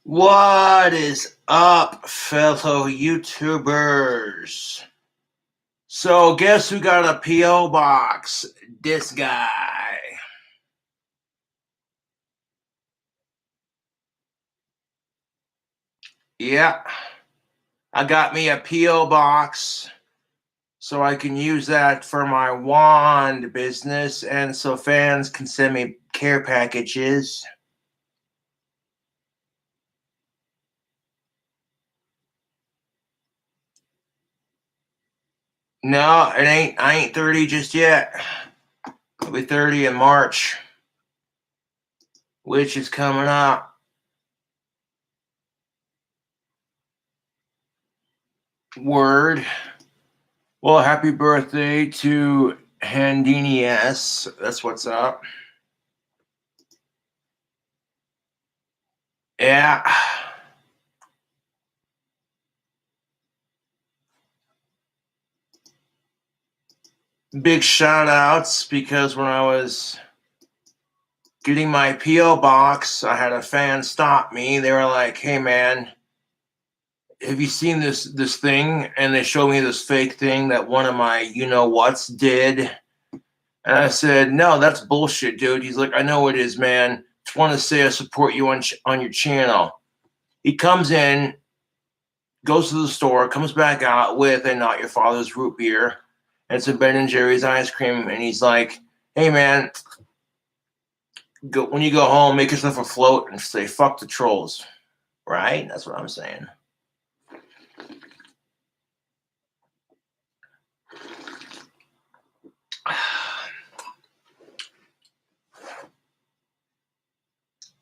What is up, fellow YouTubers? So, guess who got a P.O. box? This guy. Yeah, I got me a P.O. box so I can use that for my wand business and so fans can send me care packages. No, I ain't 30 just yet. I'll be 30 in March, which is coming up. Word. Well, happy birthday to Handini S. That's what's up. Yeah. Big shout outs because when I was getting my P.O. box, I had a fan stop me. They were like, hey man, have you seen this thing? And they showed me this fake thing that one of my you-know-whats did. And I said, no, that's bullshit, dude. He's like, I know it is, man. Just want to say I support you on your channel. He comes in, goes to the store, comes back out with a Not Your Father's root beer and some Ben & Jerry's ice cream. And he's like, hey, man, when you go home, make yourself a float and say, fuck the trolls. Right? That's what I'm saying.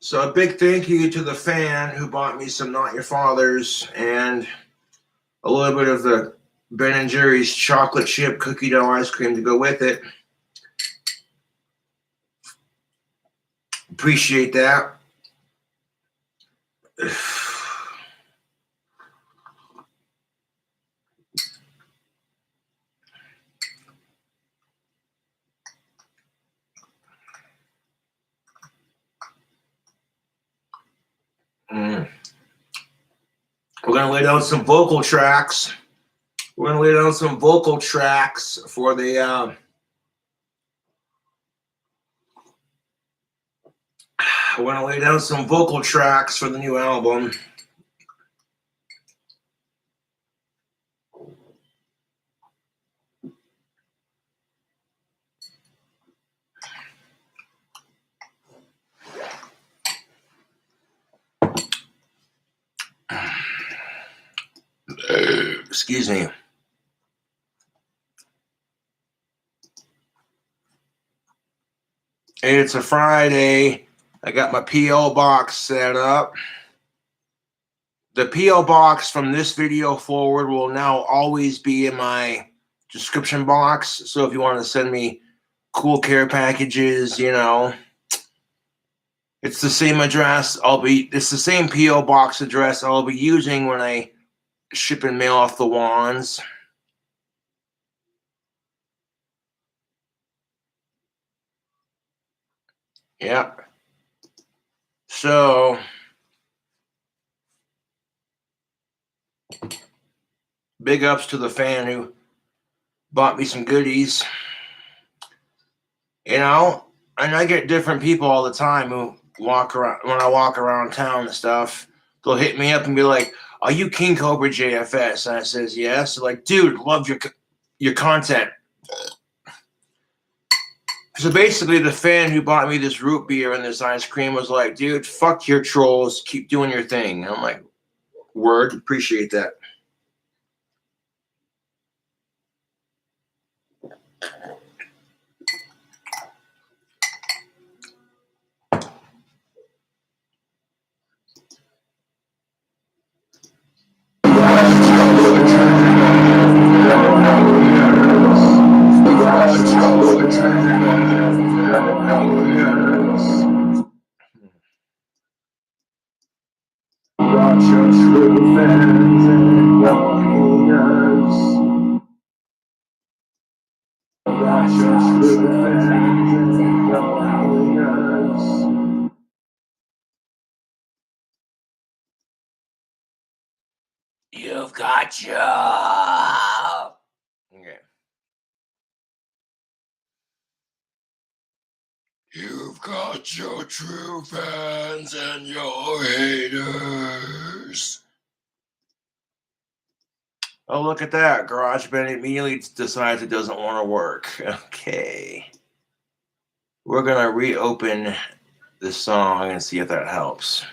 So a big thank you to the fan who bought me some Not Your Father's and a little bit of the Ben & Jerry's chocolate chip cookie dough ice cream to go with it. Appreciate that. We're going to lay down some vocal tracks. We're going to lay down some vocal tracks for the we're going to lay down some vocal tracks for the new album. Excuse me. It's a Friday. I got my P.O. box set up. The P.O. box from this video forward will now always be in my description box. So if you want to send me cool care packages, it's the same address. It's the same P.O. box address I'll be using when I ship and mail off the wands. Yep. So big ups to the fan who bought me some goodies. And I get different people all the time who walk around when I walk around town and stuff. They'll hit me up and be like, "Are you KingCobraJFS?" And I says, "Yes." They're like, "Dude, love your content." So basically, the fan who bought me this root beer and this ice cream was like, "Dude, fuck your trolls. Keep doing your thing." And I'm like, "Word, appreciate that." Watch your true fans got you. Okay. You've got your true fans and your haters. Oh, look at that. GarageBand immediately decides it doesn't want to work. Okay. We're going to reopen the song and see if that helps.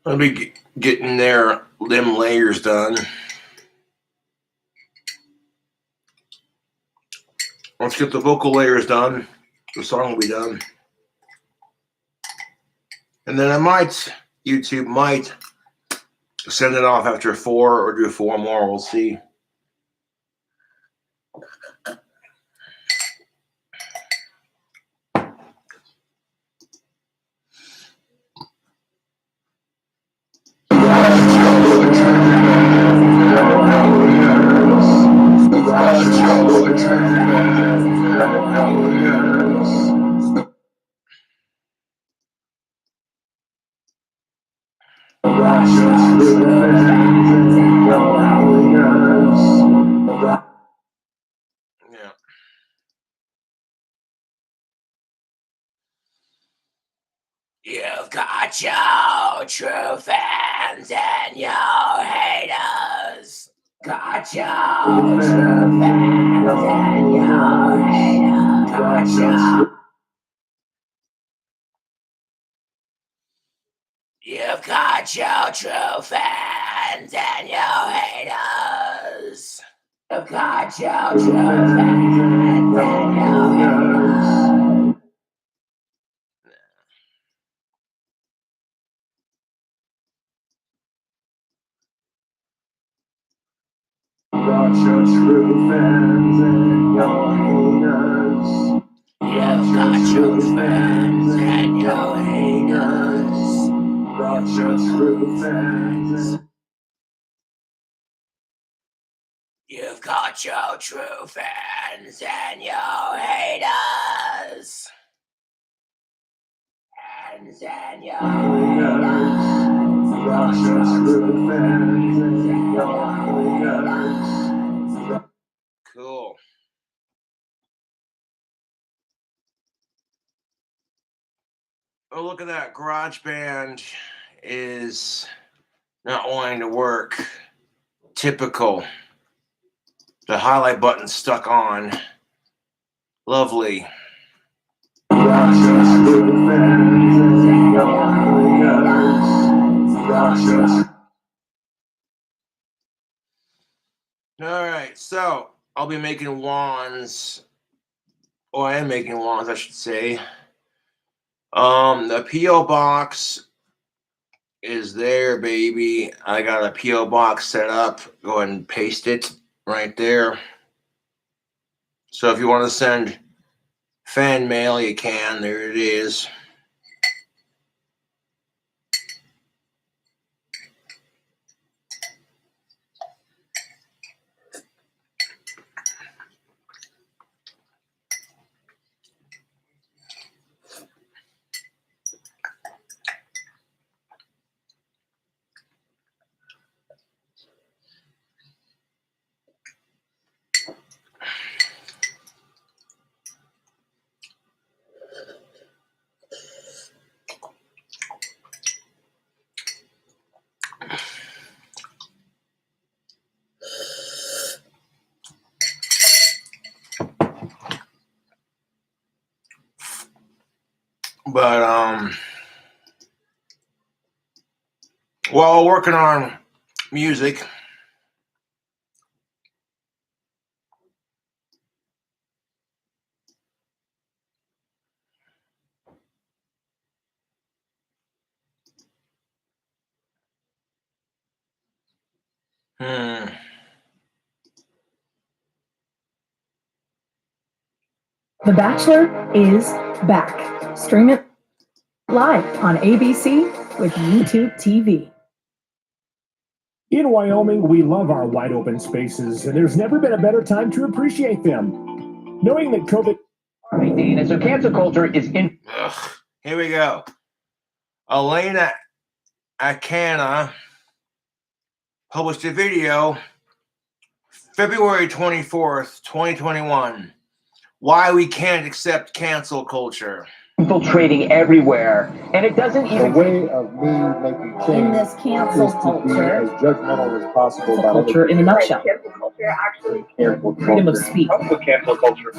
Let me getting them layers done. Let's get the vocal layers done. The song will be done. And then YouTube might send it off after 4 or do 4 more. We'll see. Yeah. You've got your true fans and your haters. Got your true fans and your haters. Got your. You've got your true fans and your haters. You've got your true fans and your haters. Got your true fans and your haters. You've got your fans and your haters. Got your true fans. You've got your true fans and your haters. Fans and your haters. Got your true fans and your haters. Cool. Oh, look at that. GarageBand is not wanting to work. Typical. The highlight button stuck on. Lovely. All right, so I'll be making wands. Oh, I am making wands, I should say. The P.O. box is there, baby. I got a P.O. box set up. Go ahead and paste it right there. So if you want to send fan mail, you can. There it is. But while working on music, The Bachelor is back. Stream it live on ABC with YouTube TV. In Wyoming, we love our wide open spaces, and there's never been a better time to appreciate them. Knowing that COVID-19 and so cancel culture is in. Here we go. Elena Akana published a video February 24th, 2021. Why we can't accept cancel culture. Infiltrating everywhere, and it doesn't even. The way of me making change In this cancel is to culture, be as judgmental as possible cancel about culture in a nutshell. Cancel culture actually. cancel Freedom of culture. speech. Cancel culture.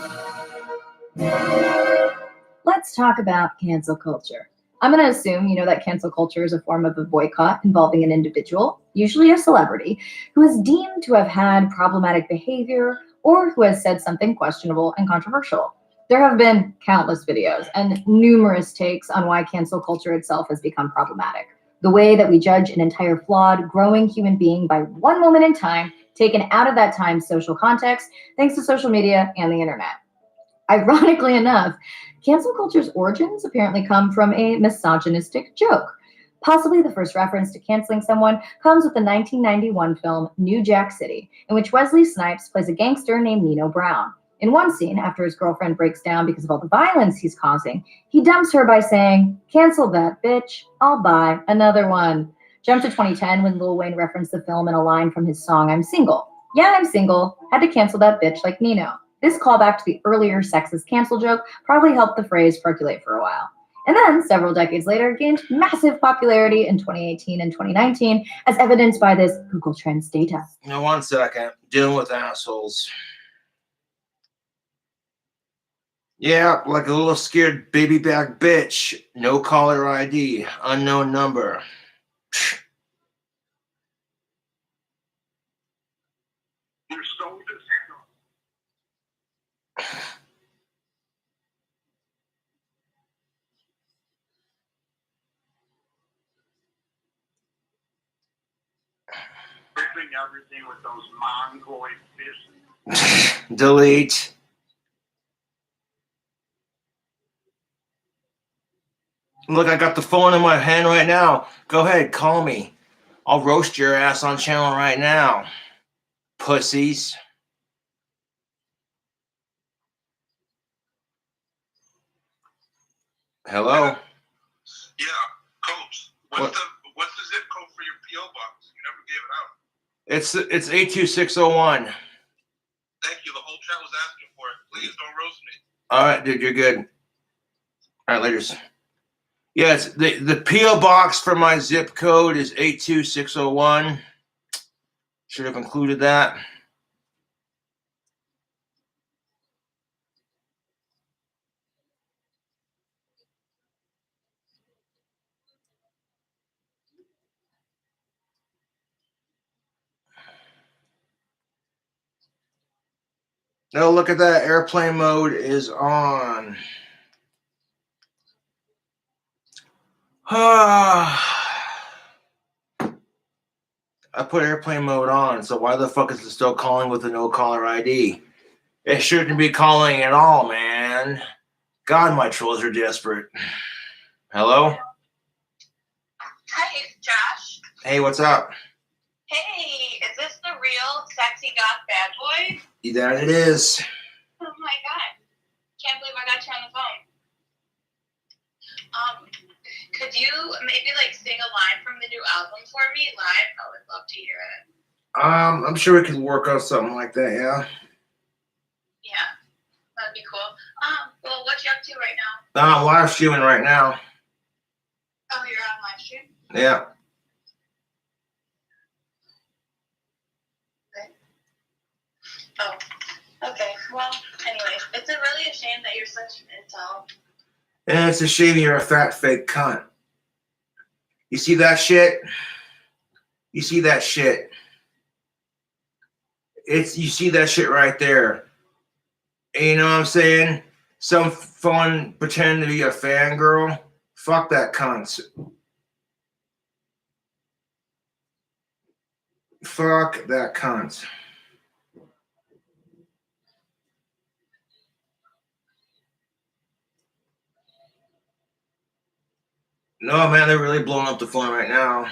Let's talk about cancel culture. I'm going to assume you know that cancel culture is a form of a boycott involving an individual, usually a celebrity, who is deemed to have had problematic behavior or who has said something questionable and controversial. There have been countless videos and numerous takes on why cancel culture itself has become problematic. The way that we judge an entire flawed, growing human being by one moment in time, taken out of that time's social context, thanks to social media and the internet. Ironically enough, cancel culture's origins apparently come from a misogynistic joke. Possibly the first reference to canceling someone comes with the 1991 film New Jack City, in which Wesley Snipes plays a gangster named Nino Brown. In one scene, after his girlfriend breaks down because of all the violence he's causing, he dumps her by saying, "Cancel that, bitch. I'll buy another one." Jump to 2010 when Lil Wayne referenced the film in a line from his song I'm Single. "Yeah, I'm single. Had to cancel that bitch like Nino." This callback to the earlier sexist cancel joke probably helped the phrase percolate for a while. And then, several decades later, gained massive popularity in 2018 and 2019, as evidenced by this Google Trends data. Now, 1 second. Dealing with assholes. Yeah, like a little scared baby back bitch. No caller ID. Unknown number. You're so ripping everything with those mongoloid fists. Delete. Look, I got the phone in my hand right now. Go ahead, call me. I'll roast your ass on channel right now. Pussies. Hello? Yeah, Coach. What's the zip code for your PO box? You never gave it out. It's 82601. Thank you. The whole chat was asking for it. Please don't roast me. All right, dude, you're good. All right, laters. Yes, the PO box for my zip code is 82601. Should have included that. Oh, look at that. Airplane mode is on. I put airplane mode on, so why the fuck is it still calling with a no caller ID? It shouldn't be calling at all, man. God, my trolls are desperate. Hello? Hi, Josh. Hey, what's up? Hey, is this the real sexy goth bad boy? That it is. Oh my god. Can't believe I got you on the phone. Could you maybe sing a line from the new album for me live? I would love to hear it. I'm sure we could work on something like that, yeah. Yeah, that'd be cool. Well, what you up to right now? I'm live streaming right now. Oh, you're on live stream? Yeah. Oh, okay. Well, anyways, it's really a shame that you're such an intel. And it's a shame you're a fat fake cunt. You see that shit? You see that shit? You see that shit right there. And you know what I'm saying? Some fun pretending to be a fangirl. Fuck that cunt. Fuck that cunt. No, man, they're really blowing up the phone right now.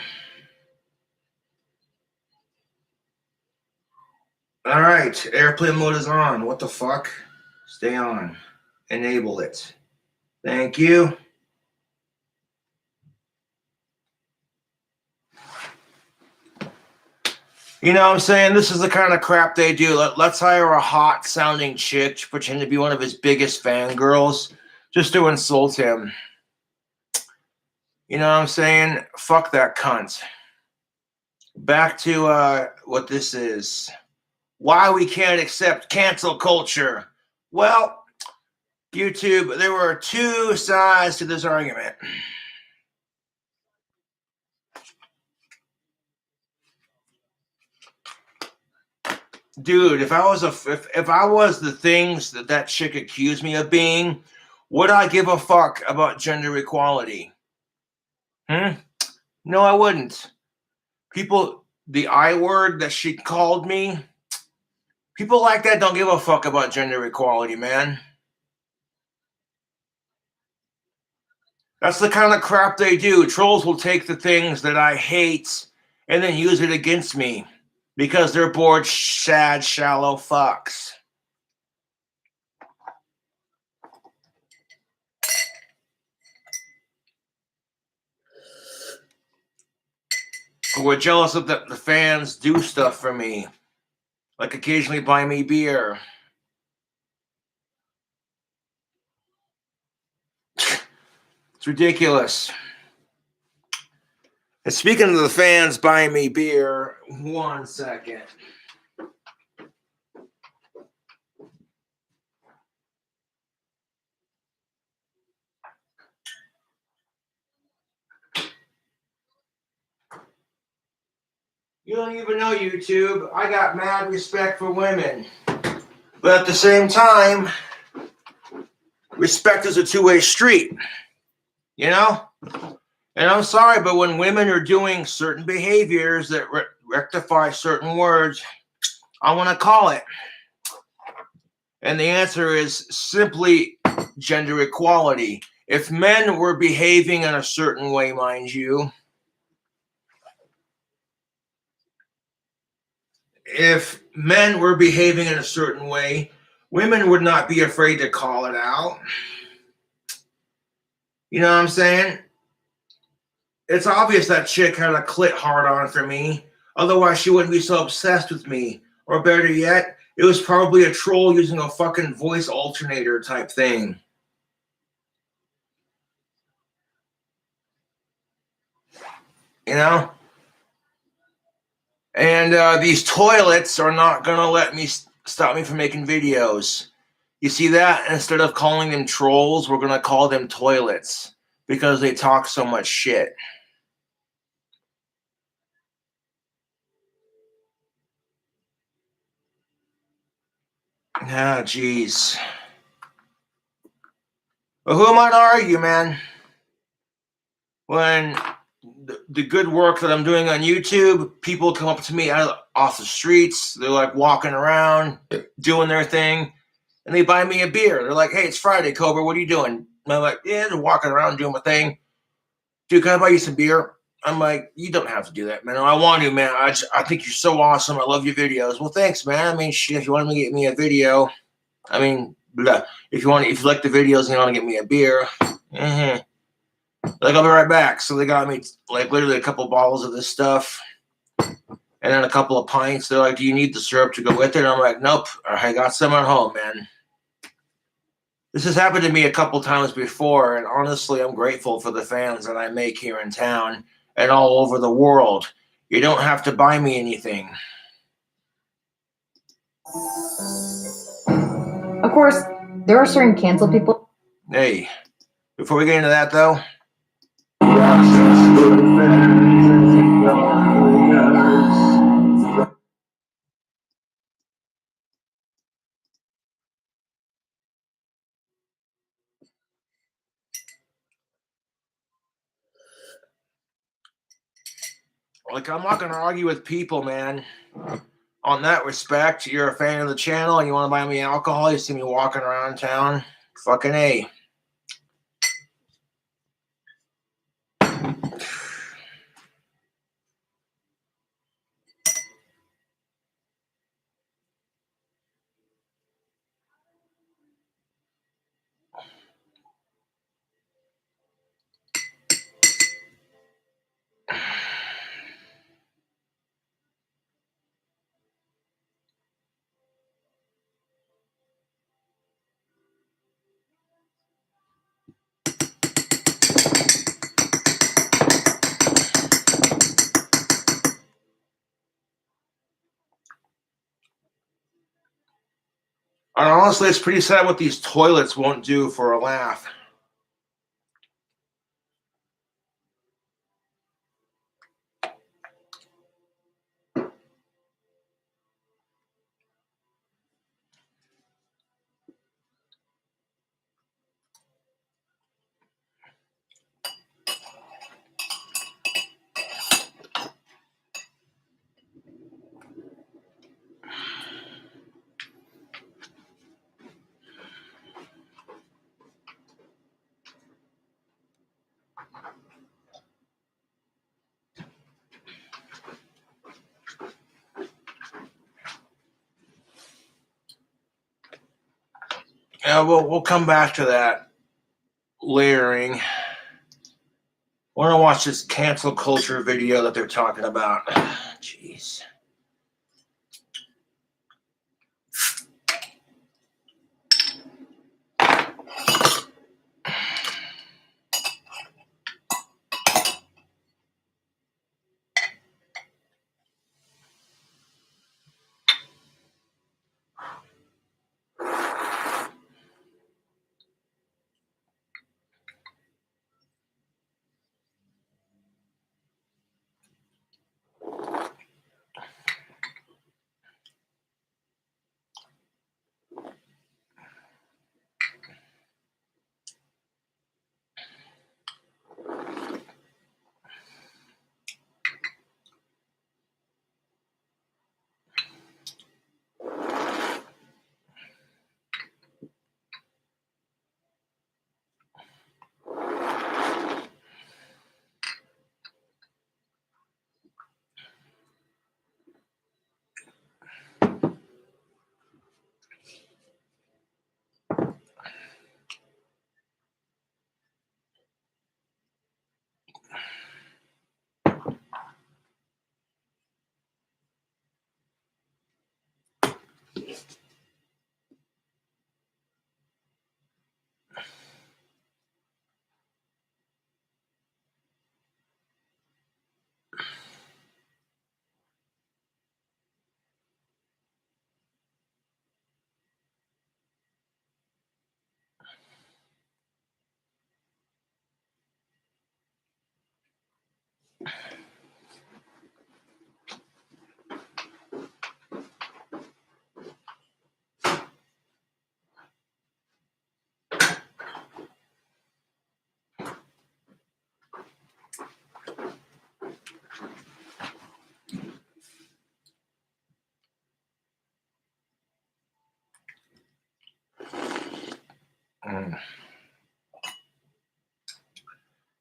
All right, airplane mode is on. What the fuck? Stay on. Enable it. Thank you. You know what I'm saying? This is the kind of crap they do. Let's hire a hot sounding chick to pretend to be one of his biggest fangirls just to insult him. You know what I'm saying? Fuck that cunt. Back to what this is. Why we can't accept cancel culture. Well, YouTube, there were two sides to this argument. Dude, if I was if I was the things that chick accused me of being, would I give a fuck about gender equality? No, I wouldn't. People, the I word that she called me, people like that don't give a fuck about gender equality, man. That's the kind of crap they do. Trolls will take the things that I hate and then use it against me because they're bored, sad, shallow fucks. Who are jealous of the fans do stuff for me, like occasionally buy me beer. It's ridiculous. And speaking of the fans buying me beer, 1 second. You don't even know, YouTube. I got mad respect for women. But at the same time, respect is a two-way street. You know? And I'm sorry, but when women are doing certain behaviors that rectify certain words, I want to call it. And the answer is simply gender equality. If men were behaving in a certain way, mind you, if men were behaving in a certain way, women would not be afraid to call it out. You know what I'm saying? It's obvious that chick had a clit hard on for me. Otherwise, she wouldn't be so obsessed with me. Or better yet, it was probably a troll using a fucking voice alternator type thing. You know? And these toilets are not going to let me stop me from making videos. You see that? Instead of calling them trolls, we're going to call them toilets because they talk so much shit. Ah, jeez. Well, who am I to argue, man? When the good work that I'm doing on YouTube, people come up to me off the streets. They're like walking around, doing their thing, and they buy me a beer. They're like, "Hey, it's Friday, Cobra. What are you doing?" And I'm like, "Yeah, they're walking around doing my thing." "Dude, can I buy you some beer?" I'm like, "You don't have to do that, man. I want to, man. I think you're so awesome. I love your videos." "Well, thanks, man. I mean, shit, if you want to get me a video, I mean, blah. If you like the videos and you want to get me a beer, Like, I'll be right back. So they got me like literally a couple bottles of this stuff and then a couple of pints. They're like, "Do you need the syrup to go with it?" And I'm like, "Nope. I got some at home, man." This has happened to me a couple times before, and honestly, I'm grateful for the fans that I make here in town and all over the world. You don't have to buy me anything. Of course, there are certain cancel people. Hey, before we get into that, though, like, I'm not going to argue with people, man. On that respect, you're a fan of the channel and you want to buy me alcohol, you see me walking around town, fucking A. And honestly, it's pretty sad what these toilets won't do for a laugh. Yeah, we'll come back to that layering. I want to watch this cancel culture video that they're talking about. Jeez.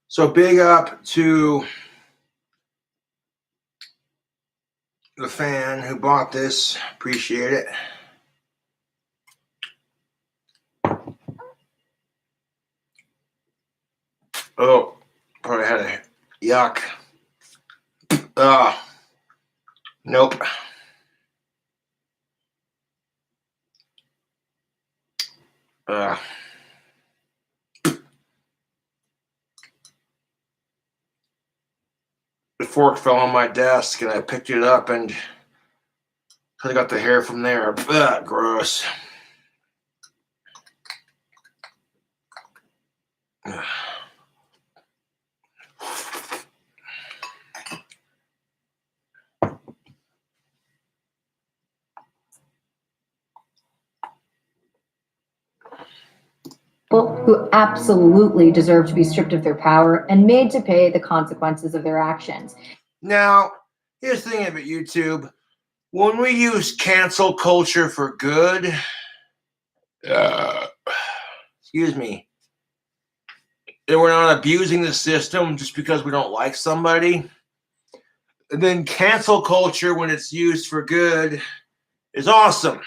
So big up to the fan who bought this. Appreciate it. Oh, probably had a yuck. Nope. The fork fell on my desk and I picked it up and I got the hair from there. Gross. People who absolutely deserve to be stripped of their power and made to pay the consequences of their actions. Now, here's the thing about YouTube. When we use cancel culture for good, excuse me, and we're not abusing the system just because we don't like somebody, and then cancel culture, when it's used for good, is awesome.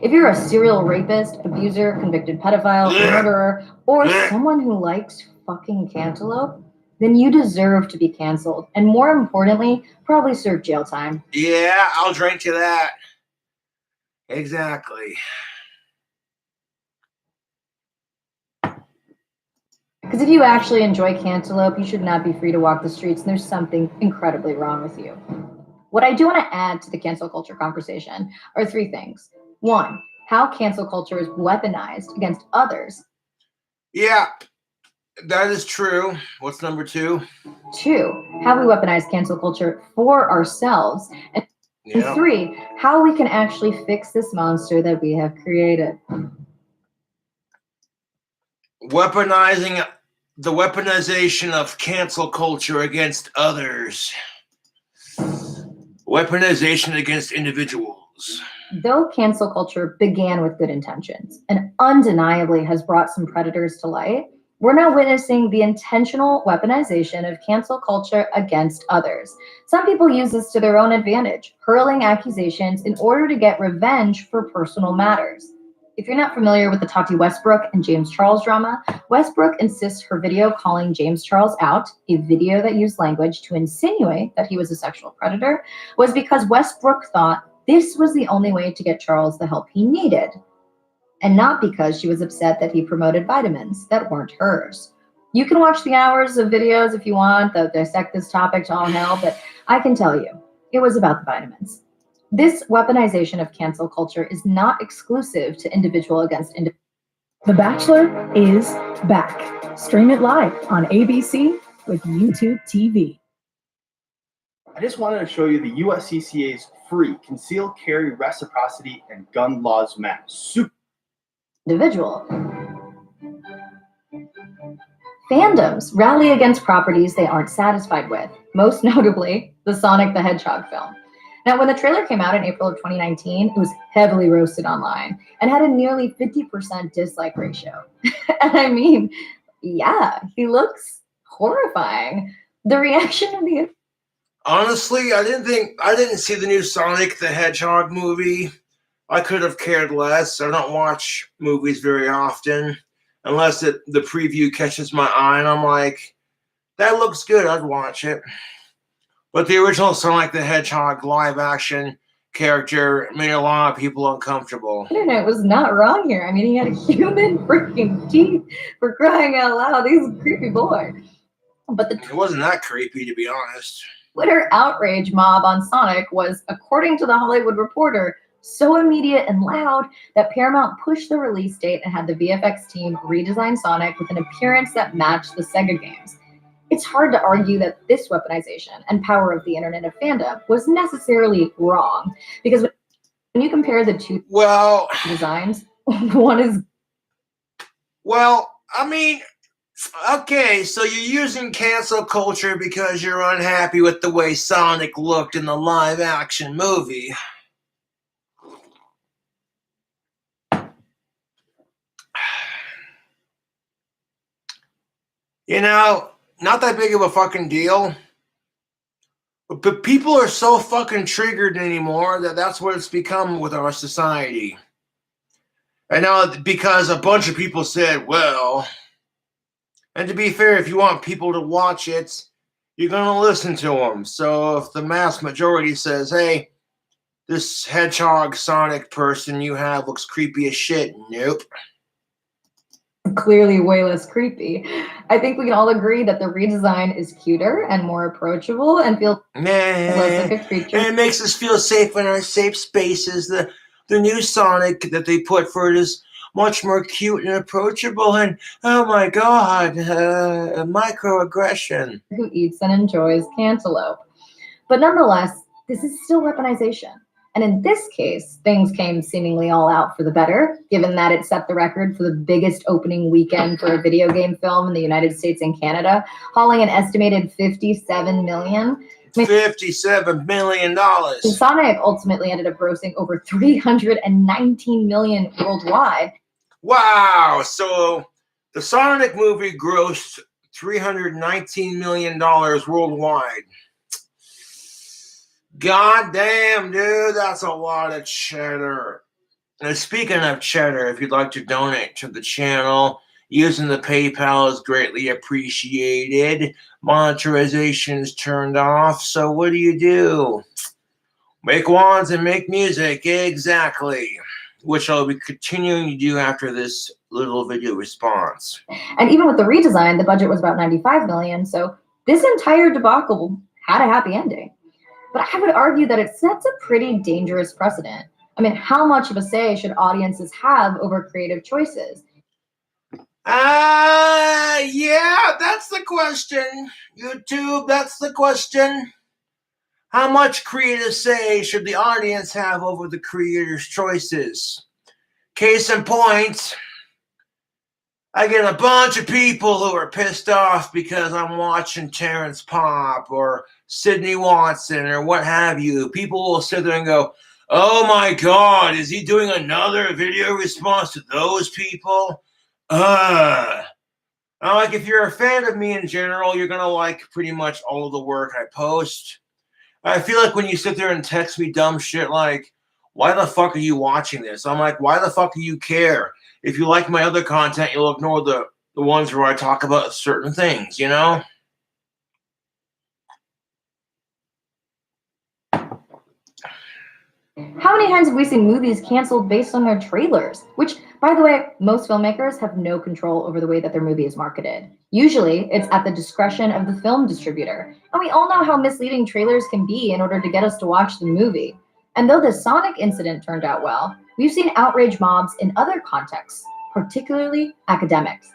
If you're a serial rapist, abuser, convicted pedophile, murderer, or someone who likes fucking cantaloupe, then you deserve to be canceled. And more importantly, probably serve jail time. Yeah, I'll drink to that. Exactly. Because if you actually enjoy cantaloupe, you should not be free to walk the streets, and there's something incredibly wrong with you. What I do want to add to the cancel culture conversation are three things. 1. How cancel culture is weaponized against others. Yeah, that is true. What's number 2? 2. How we weaponize cancel culture for ourselves. And Yeah. 3. How we can actually fix this monster that we have created. Weaponizing the weaponization of cancel culture against others. Weaponization against individuals. Though cancel culture began with good intentions and undeniably has brought some predators to light, we're now witnessing the intentional weaponization of cancel culture against others. Some people use this to their own advantage, hurling accusations in order to get revenge for personal matters. If you're not familiar with the Tati Westbrook and James Charles drama, Westbrook insists her video calling James Charles out, a video that used language to insinuate that he was a sexual predator, was because Westbrook thought this was the only way to get Charles the help he needed, and not because she was upset that he promoted vitamins that weren't hers. You can watch the hours of videos if you want that dissect this topic to all hell, but I can tell you, it was about the vitamins. This weaponization of cancel culture is not exclusive to individual against individual. The Bachelor is back. Stream it live on ABC with YouTube TV. I just wanted to show you the USCCA's free concealed carry reciprocity and gun laws map. Super Individual. Fandoms rally against properties they aren't satisfied with, most notably the Sonic the Hedgehog film. Now, when the trailer came out in April of 2019, it was heavily roasted online and had a nearly 50% dislike ratio. And I mean, yeah, he looks horrifying. The reaction of the Honestly, I didn't see the new Sonic the Hedgehog movie. I could have cared less. I don't watch movies very often unless the preview catches my eye and I'm like, that looks good, I'd watch it. But the original Sonic the Hedgehog live action character made a lot of people uncomfortable. The internet was not wrong here. I mean, he had human freaking teeth, for crying out loud. He's a creepy boy. But It wasn't that creepy, to be honest. Twitter outrage mob on Sonic was, according to the Hollywood Reporter, so immediate and loud that Paramount pushed the release date and had the VFX team redesign Sonic with an appearance that matched the Sega games. It's hard to argue that this weaponization and power of the internet of fandom was necessarily wrong, because when you compare the two designs, one is... Well, I mean, okay, so you're using cancel culture because you're unhappy with the way Sonic looked in the live action movie. You know, not that big of a fucking deal. But people are so fucking triggered anymore that's what it's become with our society. And now, because a bunch of people said, well, and to be fair, if you want people to watch it, you're going to listen to them. So if the mass majority says, hey, this hedgehog Sonic person you have looks creepy as shit, nope. Clearly way less creepy. I think we can all agree that the redesign is cuter and more approachable and feels less like a creature. And it makes us feel safe in our safe spaces. The new Sonic that they put for it is much more cute and approachable. And oh my god, microaggression. Who eats and enjoys cantaloupe. But nonetheless, this is still weaponization. And in this case, things came seemingly all out for the better, given that it set the record for the biggest opening weekend for a video game film in the United States and Canada, hauling an estimated $57 million. $57 million. Sonic ultimately ended up grossing over $319 million worldwide. Wow! So the Sonic movie grossed $319 million worldwide. God damn, dude, that's a lot of cheddar. And speaking of cheddar, if you'd like to donate to the channel, using the PayPal is greatly appreciated. Monetization is turned off, so what do? Make wands and make music, exactly. Which I'll be continuing to do after this little video response. And even with the redesign, the budget was about $95 million, so this entire debacle had a happy ending. But I would argue that it sets a pretty dangerous precedent. I mean, how much of a say should audiences have over creative choices? Yeah, that's the question. YouTube, that's the question. How much creative say should the audience have over the creator's choices? Case in point, I get a bunch of people who are pissed off because I'm watching Terrence Pop or Sidney Watson or what have you. People will sit there and go, oh my God, is he doing another video response to those people? I'm like, if you're a fan of me in general, you're going to like pretty much all of the work I post. I feel like when you sit there and text me dumb shit like, why the fuck are you watching this? I'm like, why the fuck do you care? If you like my other content, you'll ignore the ones where I talk about certain things, you know? How many times have we seen movies canceled based on their trailers? Which, by the way, most filmmakers have no control over the way that their movie is marketed. Usually, it's at the discretion of the film distributor. And we all know how misleading trailers can be in order to get us to watch the movie. And though the Sonic incident turned out well, we've seen outrage mobs in other contexts, particularly academics.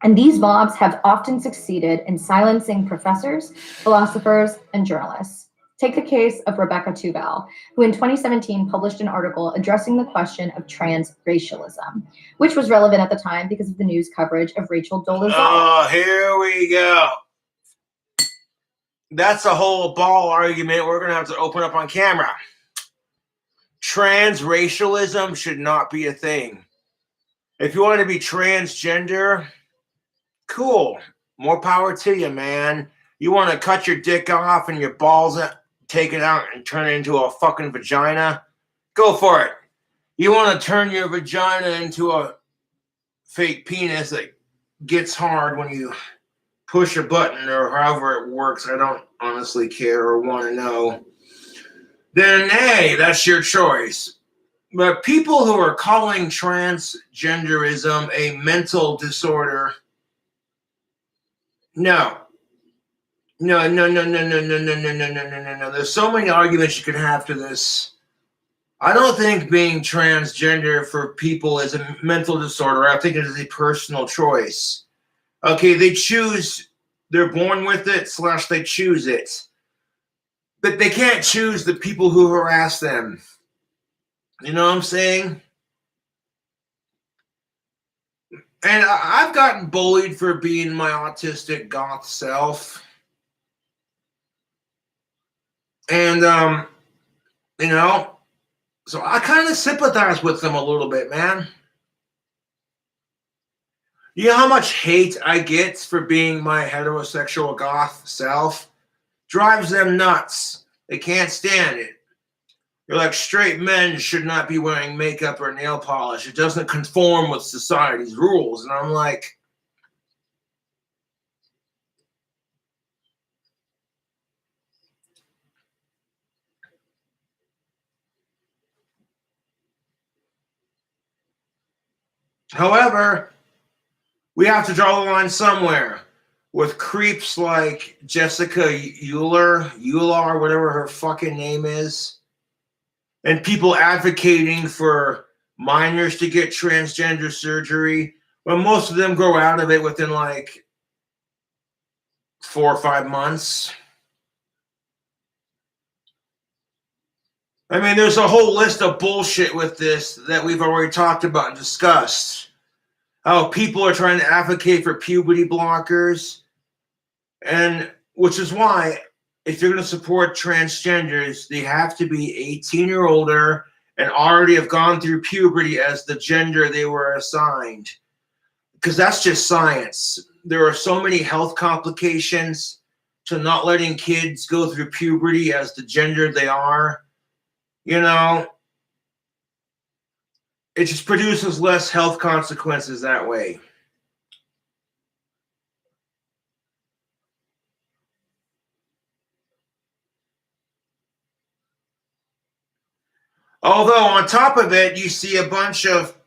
And these mobs have often succeeded in silencing professors, philosophers, and journalists. Take the case of Rebecca Tuval, who in 2017 published an article addressing the question of transracialism, which was relevant at the time because of the news coverage of Rachel Dolezal. Oh, here we go. That's a whole ball argument we're going to have to open up on camera. Transracialism should not be a thing. If you want to be transgender, cool. More power to you, man. You want to cut your dick off and your balls take it out and turn it into a fucking vagina? Go for it. You want to turn your vagina into a fake penis that gets hard when you push a button or however it works. I don't honestly care or want to know. Then, hey, that's your choice. But people who are calling transgenderism a mental disorder, no. No. There's so many arguments you could have to this. I don't think being transgender for people is a mental disorder. I think it is a personal choice. Okay, they choose, they're born with it, / they choose it. But they can't choose the people who harass them. You know what I'm saying? And I've gotten bullied for being my autistic goth self. And, you know, so I kind of sympathize with them a little bit, man. You know how much hate I get for being my heterosexual goth self? Drives them nuts. They can't stand it. They're like, straight men should not be wearing makeup or nail polish. It doesn't conform with society's rules. And I'm like, however, we have to draw the line somewhere. With creeps like Jessica Euler, whatever her fucking name is, and people advocating for minors to get transgender surgery, when most of them grow out of it within like 4 or 5 months. I mean, there's a whole list of bullshit with this that we've already talked about and discussed. How people are trying to advocate for puberty blockers. And which is why, if you're going to support transgenders, they have to be 18 or older and already have gone through puberty as the gender they were assigned. Because that's just science. There are so many health complications to not letting kids go through puberty as the gender they are. You know, it just produces less health consequences that way. Although on top of it, you see a bunch of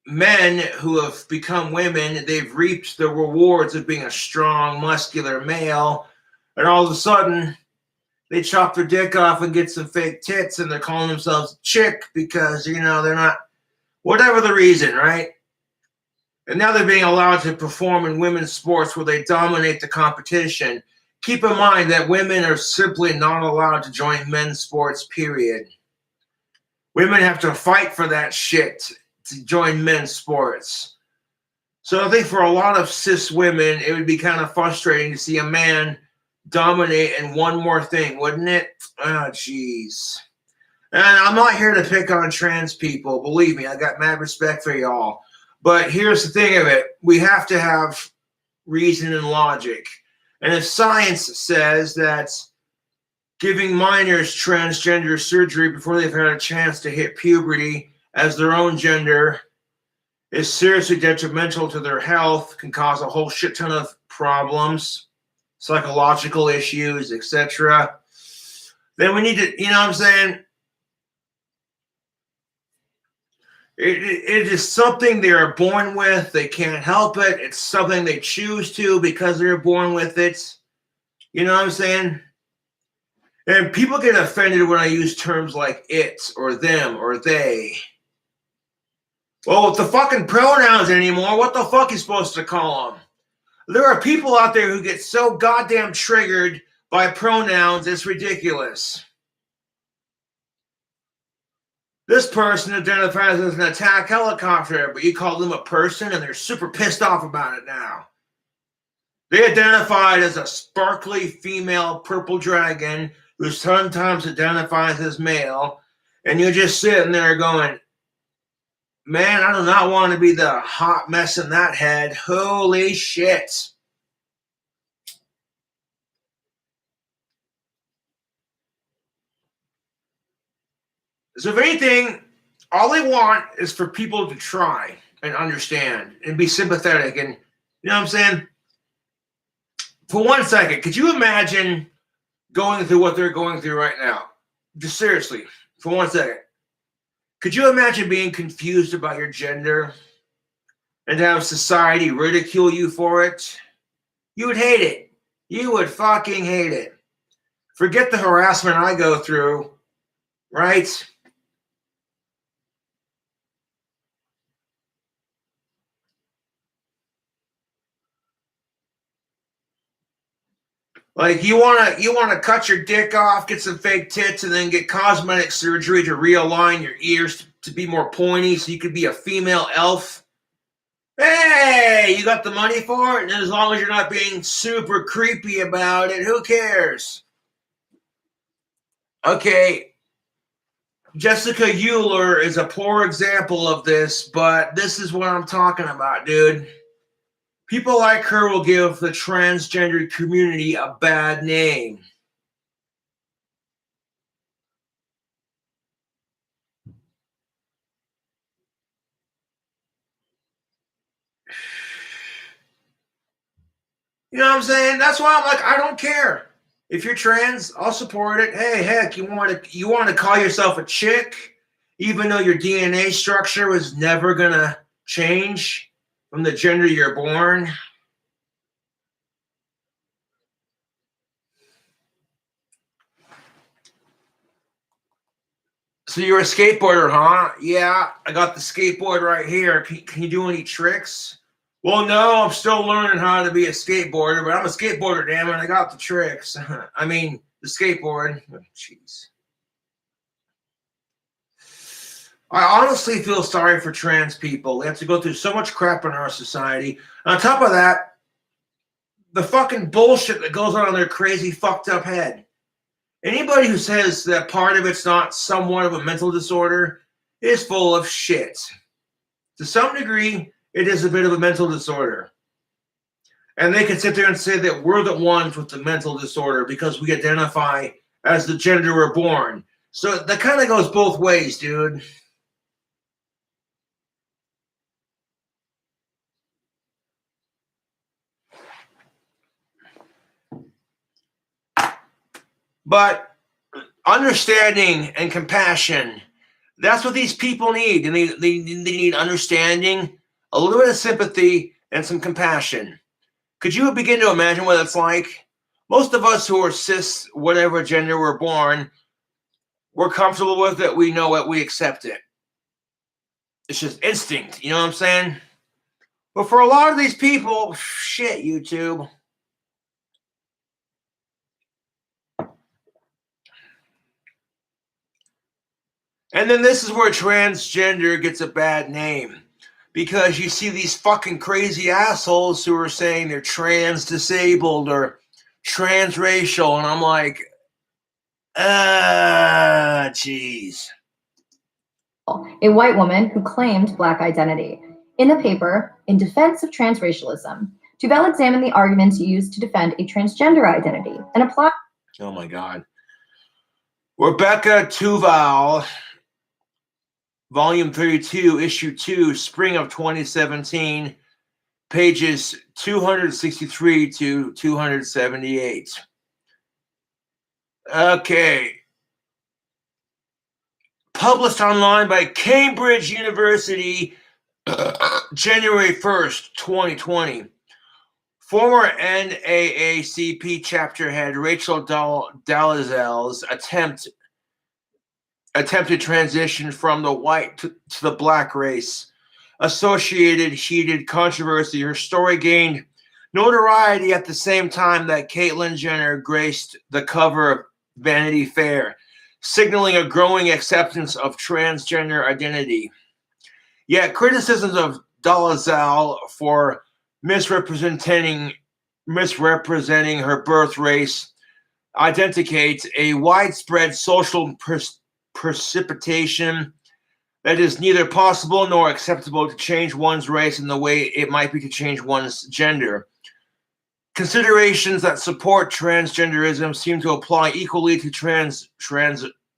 men who have become women. They've reaped the rewards of being a strong, muscular male. And all of a sudden, they chop their dick off and get some fake tits, and they're calling themselves a chick because, you know, they're not, whatever the reason, right? And now they're being allowed to perform in women's sports where they dominate the competition. Keep in mind that women are simply not allowed to join men's sports, period. Women have to fight for that shit to join men's sports. So I think for a lot of cis women, it would be kind of frustrating to see a man dominate in one more thing, wouldn't it? Oh, jeez. And I'm not here to pick on trans people. Believe me, I got mad respect for y'all. But here's the thing of it. We have to have reason and logic. And if science says that giving minors transgender surgery before they've had a chance to hit puberty as their own gender is seriously detrimental to their health, can cause a whole shit ton of problems, psychological issues, etc., then we need to, you know what I'm saying? It is something they are born with. They can't help it. It's something they choose to because they're born with it. You know what I'm saying? And people get offended when I use terms like it or them or they. Well, with the fucking pronouns anymore, what the fuck are you supposed to call them? There are people out there who get so goddamn triggered by pronouns, it's ridiculous. This person identifies as an attack helicopter, but you call them a person and they're super pissed off about it now. They identified as a sparkly female purple dragon who sometimes identifies as male, and you're just sitting there going, man, I do not want to be the hot mess in that head. Holy shit. So if anything, all they want is for people to try and understand and be sympathetic. And you know what I'm saying? For 1 second, could you imagine going through what they're going through right now? Just seriously, for 1 second. Could you imagine being confused about your gender and have society ridicule you for it? You would hate it. You would fucking hate it. Forget the harassment I go through, right? Like you wanna cut your dick off, get some fake tits, and then get cosmetic surgery to realign your ears to be more pointy so you could be a female elf. Hey, you got the money for it, and as long as you're not being super creepy about it, who cares? Okay, Jessica Euler is a poor example of this, but this is what I'm talking about, dude. People like her will give the transgender community a bad name. You know what I'm saying? That's why I'm like, I don't care. If you're trans, I'll support it. Hey, heck, you want to call yourself a chick, even though your DNA structure was never gonna change from the gender you're born. So you're a skateboarder, huh? Yeah, I got the skateboard right here. Can you do any tricks? Well, no, I'm still learning how to be a skateboarder, but I'm a skateboarder, damn it. I got the tricks. I mean, the skateboard. Oh, jeez. I honestly feel sorry for trans people. They have to go through so much crap in our society. And on top of that, the fucking bullshit that goes on in their crazy, fucked up head. Anybody who says that part of it's not somewhat of a mental disorder is full of shit. To some degree, it is a bit of a mental disorder. And they can sit there and say that we're the ones with the mental disorder because we identify as the gender we're born. So that kind of goes both ways, dude. But understanding and compassion, that's what these people need. And they need understanding, a little bit of sympathy, and some compassion. Could you begin to imagine what it's like? Most of us who are cis, whatever gender we're born, we're comfortable with it. We know it. We accept it. It's just instinct. You know what I'm saying? But for a lot of these people, shit, YouTube. And then this is where transgender gets a bad name. Because you see these fucking crazy assholes who are saying they're trans disabled or transracial. And I'm like, jeez. A white woman who claimed black identity. In the paper, In Defense of Transracialism, Duval examined the arguments used to defend a transgender identity and apply. Oh my God. Rebecca Tuval, Volume 32, Issue 2, Spring of 2017, pages 263 to 278. Okay. Published online by Cambridge University, January 1st, 2020. Former NAACP chapter head Rachel Dalzell's attempted transition from the white to the black race. Associated heated controversy. Her story gained notoriety at the same time that Caitlyn Jenner graced the cover of Vanity Fair, signaling a growing acceptance of transgender identity. Yet criticisms of Dalzell for misrepresenting her birth race identificates a widespread social precipitation that is neither possible nor acceptable to change one's race in the way it might be to change one's gender. Considerations that support transgenderism seem to apply equally to trans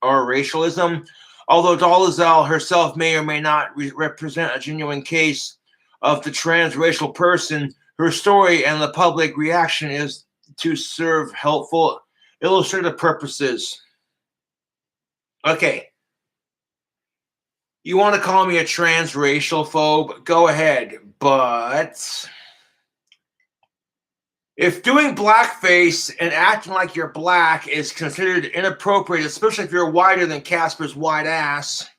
or racialism, although Dalzell herself may or may not represent a genuine case of the transracial person. Her story and the public reaction is to serve helpful illustrative purposes. Okay. You want to call me a transracial phobe? Go ahead. But if doing blackface and acting like you're black is considered inappropriate, especially if you're whiter than Casper's white ass,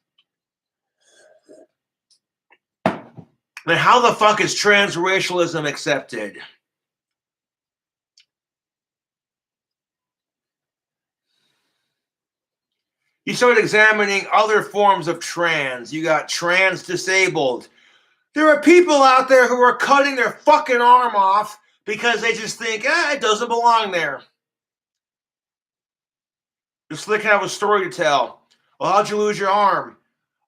then how the fuck is transracialism accepted? You start examining other forms of trans. You got trans disabled. There are people out there who are cutting their fucking arm off because they just think, it doesn't belong there. Just like have a story to tell. Well, how'd you lose your arm?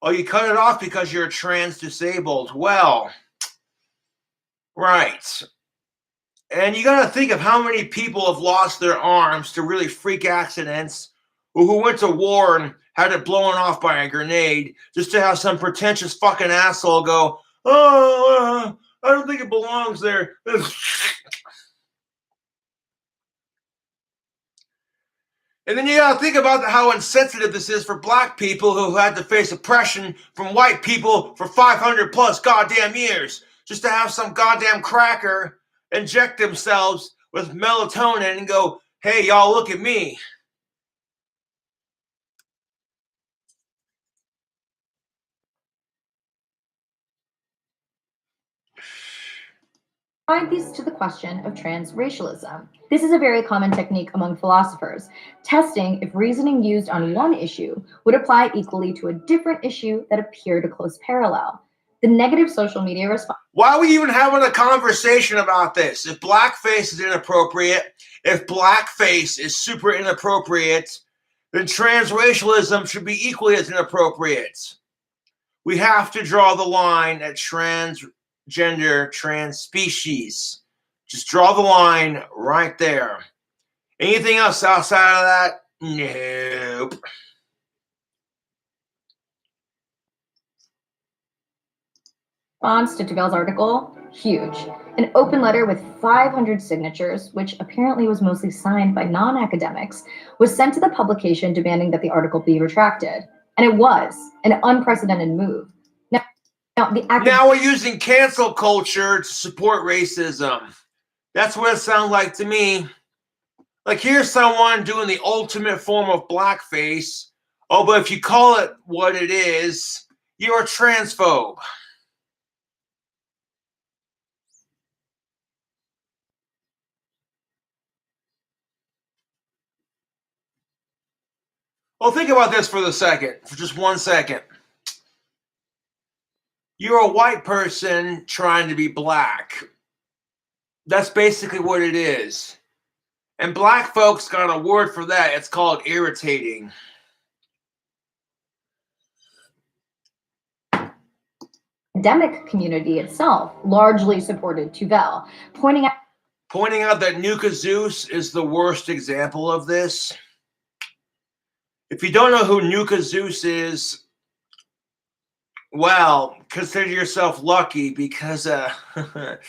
Oh, you cut it off because you're trans disabled. Well, right. And you got to think of how many people have lost their arms to really freak accidents, or who went to war and had it blown off by a grenade, just to have some pretentious fucking asshole go, I don't think it belongs there. And then you gotta think about how insensitive this is for black people who had to face oppression from white people for 500 plus goddamn years, just to have some goddamn cracker inject themselves with melatonin and go, hey, y'all, look at me. Applied these to the question of transracialism. This is a very common technique among philosophers, testing if reasoning used on one issue would apply equally to a different issue that appeared a close parallel. The negative social media response. Why are we even having a conversation about this? If blackface is inappropriate, if blackface is super inappropriate, then transracialism should be equally as inappropriate. We have to draw the line at transgender, trans species. Just draw the line right there. Anything else outside of that? Nope. Response to Duval's article, huge. An open letter with 500 signatures, which apparently was mostly signed by non-academics, was sent to the publication demanding that the article be retracted. And it was an unprecedented move. Now we're using cancel culture to support racism. That's what it sounds like to me. Like, here's someone doing the ultimate form of blackface. Oh, but if you call it what it is, you're a transphobe. Well, think about this for just 1 second. You're a white person trying to be black. That's basically what it is. And black folks got a word for that. It's called irritating. Academic community itself largely supported Tuvel, pointing out that Nuka Zeus is the worst example of this. If you don't know who Nuka Zeus is, well, consider yourself lucky, because that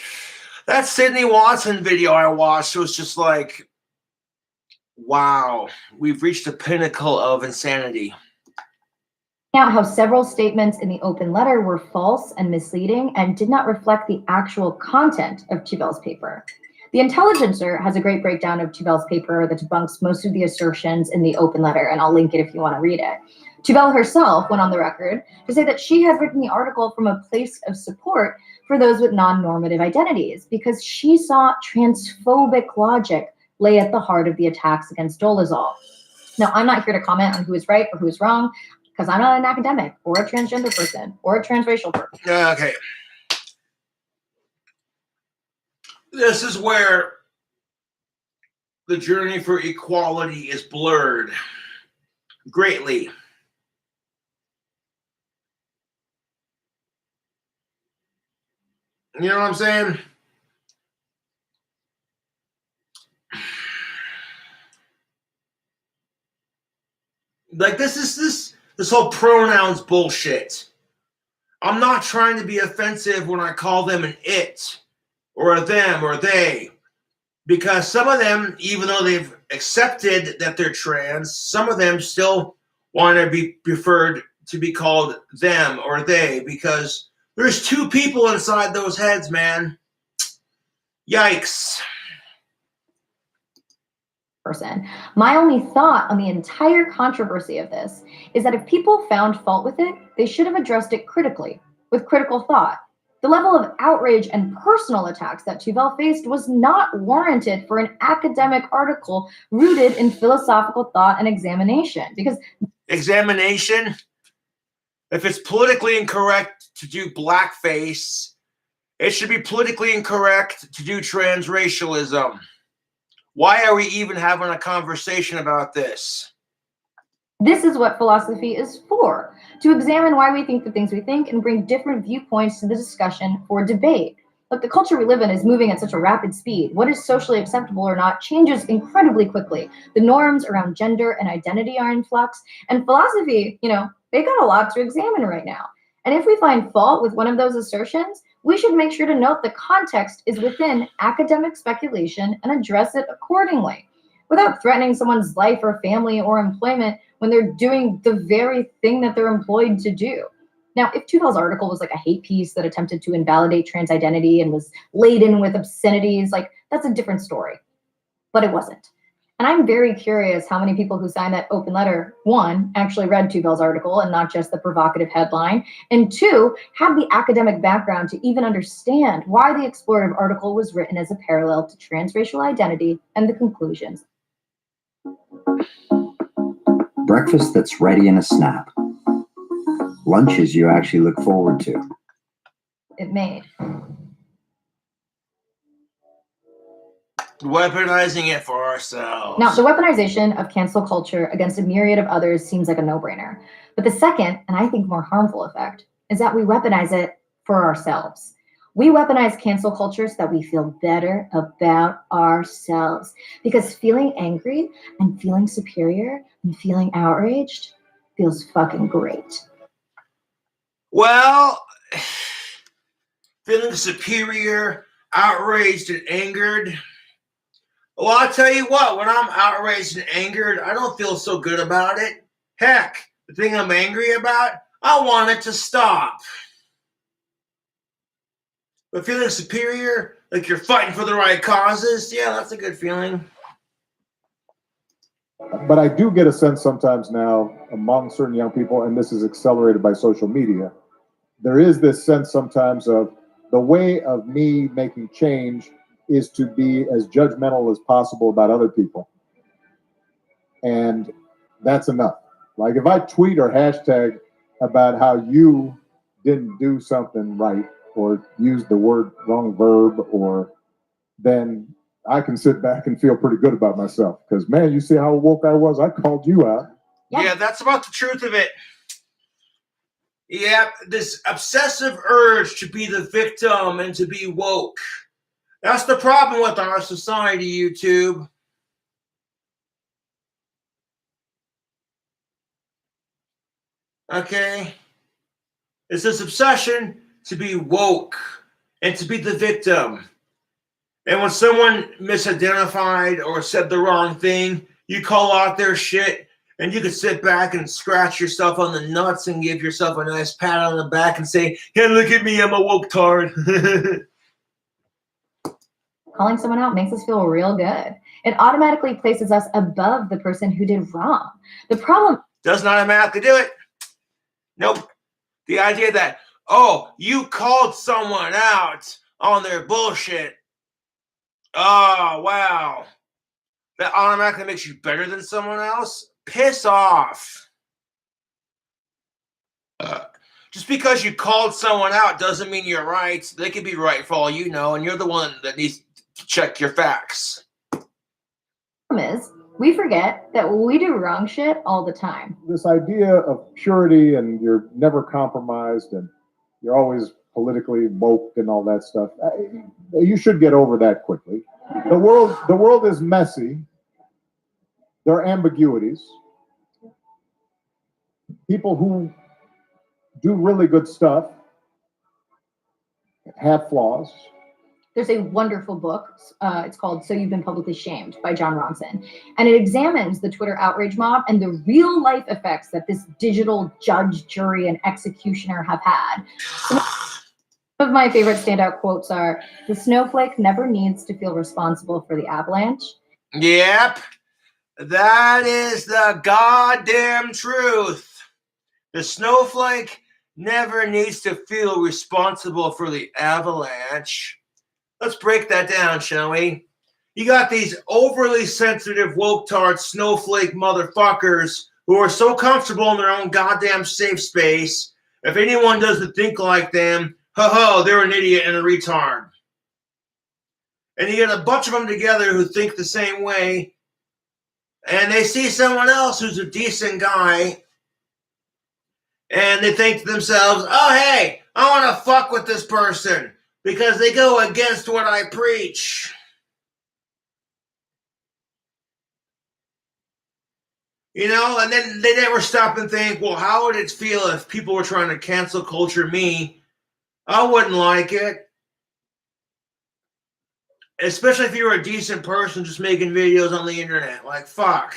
Sydney Watson video I watched was just like, wow, we've reached the pinnacle of insanity. out how several statements in the open letter were false and misleading and did not reflect the actual content of Tuvel's paper. The Intelligencer has a great breakdown of Tuvel's paper that debunks most of the assertions in the open letter, and I'll link it if you want to read it. Tuvel herself went on the record to say that she had written the article from a place of support for those with non-normative identities, because she saw transphobic logic lay at the heart of the attacks against Dolezal. Now, I'm not here to comment on who is right or who is wrong, because I'm not an academic or a transgender person or a transracial person. Okay. This is where the journey for equality is blurred greatly. You know what I'm saying? Like, this whole pronouns bullshit. I'm not trying to be offensive when I call them an it or a them or they, because some of them, even though they've accepted that they're trans, some of them still want to be preferred to be called them or they, because there's two people inside those heads, man. Yikes. Person. My only thought on the entire controversy of this is that if people found fault with it, they should have addressed it critically, with critical thought. The level of outrage and personal attacks that Tuvel faced was not warranted for an academic article rooted in philosophical thought and examination. Because examination? If it's politically incorrect to do blackface, it should be politically incorrect to do transracialism. Why are we even having a conversation about this? This is what philosophy is for, to examine why we think the things we think and bring different viewpoints to the discussion for debate. Look, the culture we live in is moving at such a rapid speed. What is socially acceptable or not changes incredibly quickly. The norms around gender and identity are in flux, and philosophy, they got a lot to examine right now. And if we find fault with one of those assertions, we should make sure to note the context is within academic speculation and address it accordingly, without threatening someone's life or family or employment when they're doing the very thing that they're employed to do. Now, if Tuvel's article was like a hate piece that attempted to invalidate trans identity and was laden with obscenities, that's a different story. But it wasn't. And I'm very curious how many people who signed that open letter, one, actually read Tuvel's article and not just the provocative headline, and two, had the academic background to even understand why the explorative article was written as a parallel to transracial identity and the conclusions. Breakfast that's ready in a snap. Lunches you actually look forward to. It made. Weaponizing it for ourselves. Now, the weaponization of cancel culture against a myriad of others seems like a no-brainer. But the second, and I think more harmful effect, is that we weaponize it for ourselves. We weaponize cancel culture so that we feel better about ourselves. Because feeling angry and feeling superior and feeling outraged feels fucking great. Well, feeling superior, outraged, and angered. Well, I'll tell you what, when I'm outraged and angered, I don't feel so good about it. Heck, the thing I'm angry about, I want it to stop. But feeling superior, like you're fighting for the right causes, yeah, that's a good feeling. But I do get a sense sometimes now among certain young people, and this is accelerated by social media, there is this sense sometimes of the way of me making change is to be as judgmental as possible about other people. And that's enough. Like if I tweet or hashtag about how you didn't do something right or used the wrong verb, or then I can sit back and feel pretty good about myself because, man, you see how woke I was? I called you out. Yeah, that's about the truth of it. Yeah, this obsessive urge to be the victim and to be woke. That's the problem with our society, YouTube. Okay? It's this obsession to be woke and to be the victim. And when someone misidentified or said the wrong thing, you call out their shit, and you can sit back and scratch yourself on the nuts and give yourself a nice pat on the back and say, hey, look at me, I'm a woke-tard. Calling someone out makes us feel real good. It automatically places us above the person who did wrong. The problem does not automatically do it. Nope. The idea that, oh, you called someone out on their bullshit. Oh, wow. That automatically makes you better than someone else? Piss off. Just because you called someone out doesn't mean you're right. They could be right for all you know, and you're the one that needs to check your facts. is we forget that we do wrong shit all the time. This idea of purity and you're never compromised and you're always politically woke and all that stuff, you should get over that quickly. The world is messy. There are ambiguities. People who do really good stuff have flaws. There's a wonderful book. It's called So You've Been Publicly Shamed by John Ronson. And it examines the Twitter outrage mob and the real life effects that this digital judge, jury, and executioner have had. Some of my favorite standout quotes are, the snowflake never needs to feel responsible for the avalanche. Yep. That is the goddamn truth. The snowflake never needs to feel responsible for the avalanche. Let's break that down, shall we? You got these overly sensitive, woke-tard, snowflake motherfuckers who are so comfortable in their own goddamn safe space. If anyone doesn't think like them, ho-ho, they're an idiot and a retard. And you get a bunch of them together who think the same way, and they see someone else who's a decent guy, and they think to themselves, oh, hey, I want to fuck with this person because they go against what I preach. You know, and then they never stop and think, well, how would it feel if people were trying to cancel culture me? I wouldn't like it. Especially if you were a decent person just making videos on the internet. Like, fuck.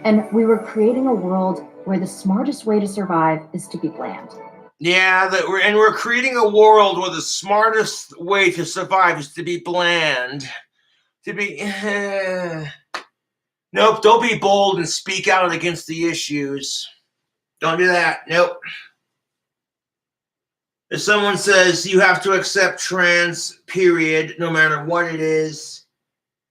And we were creating a world where the smartest way to survive is to be bland. Yeah, we're creating a world where the smartest way to survive is to be bland. To be... Nope, don't be bold and speak out against the issues. Don't do that. Nope. If someone says you have to accept trans, period, no matter what it is,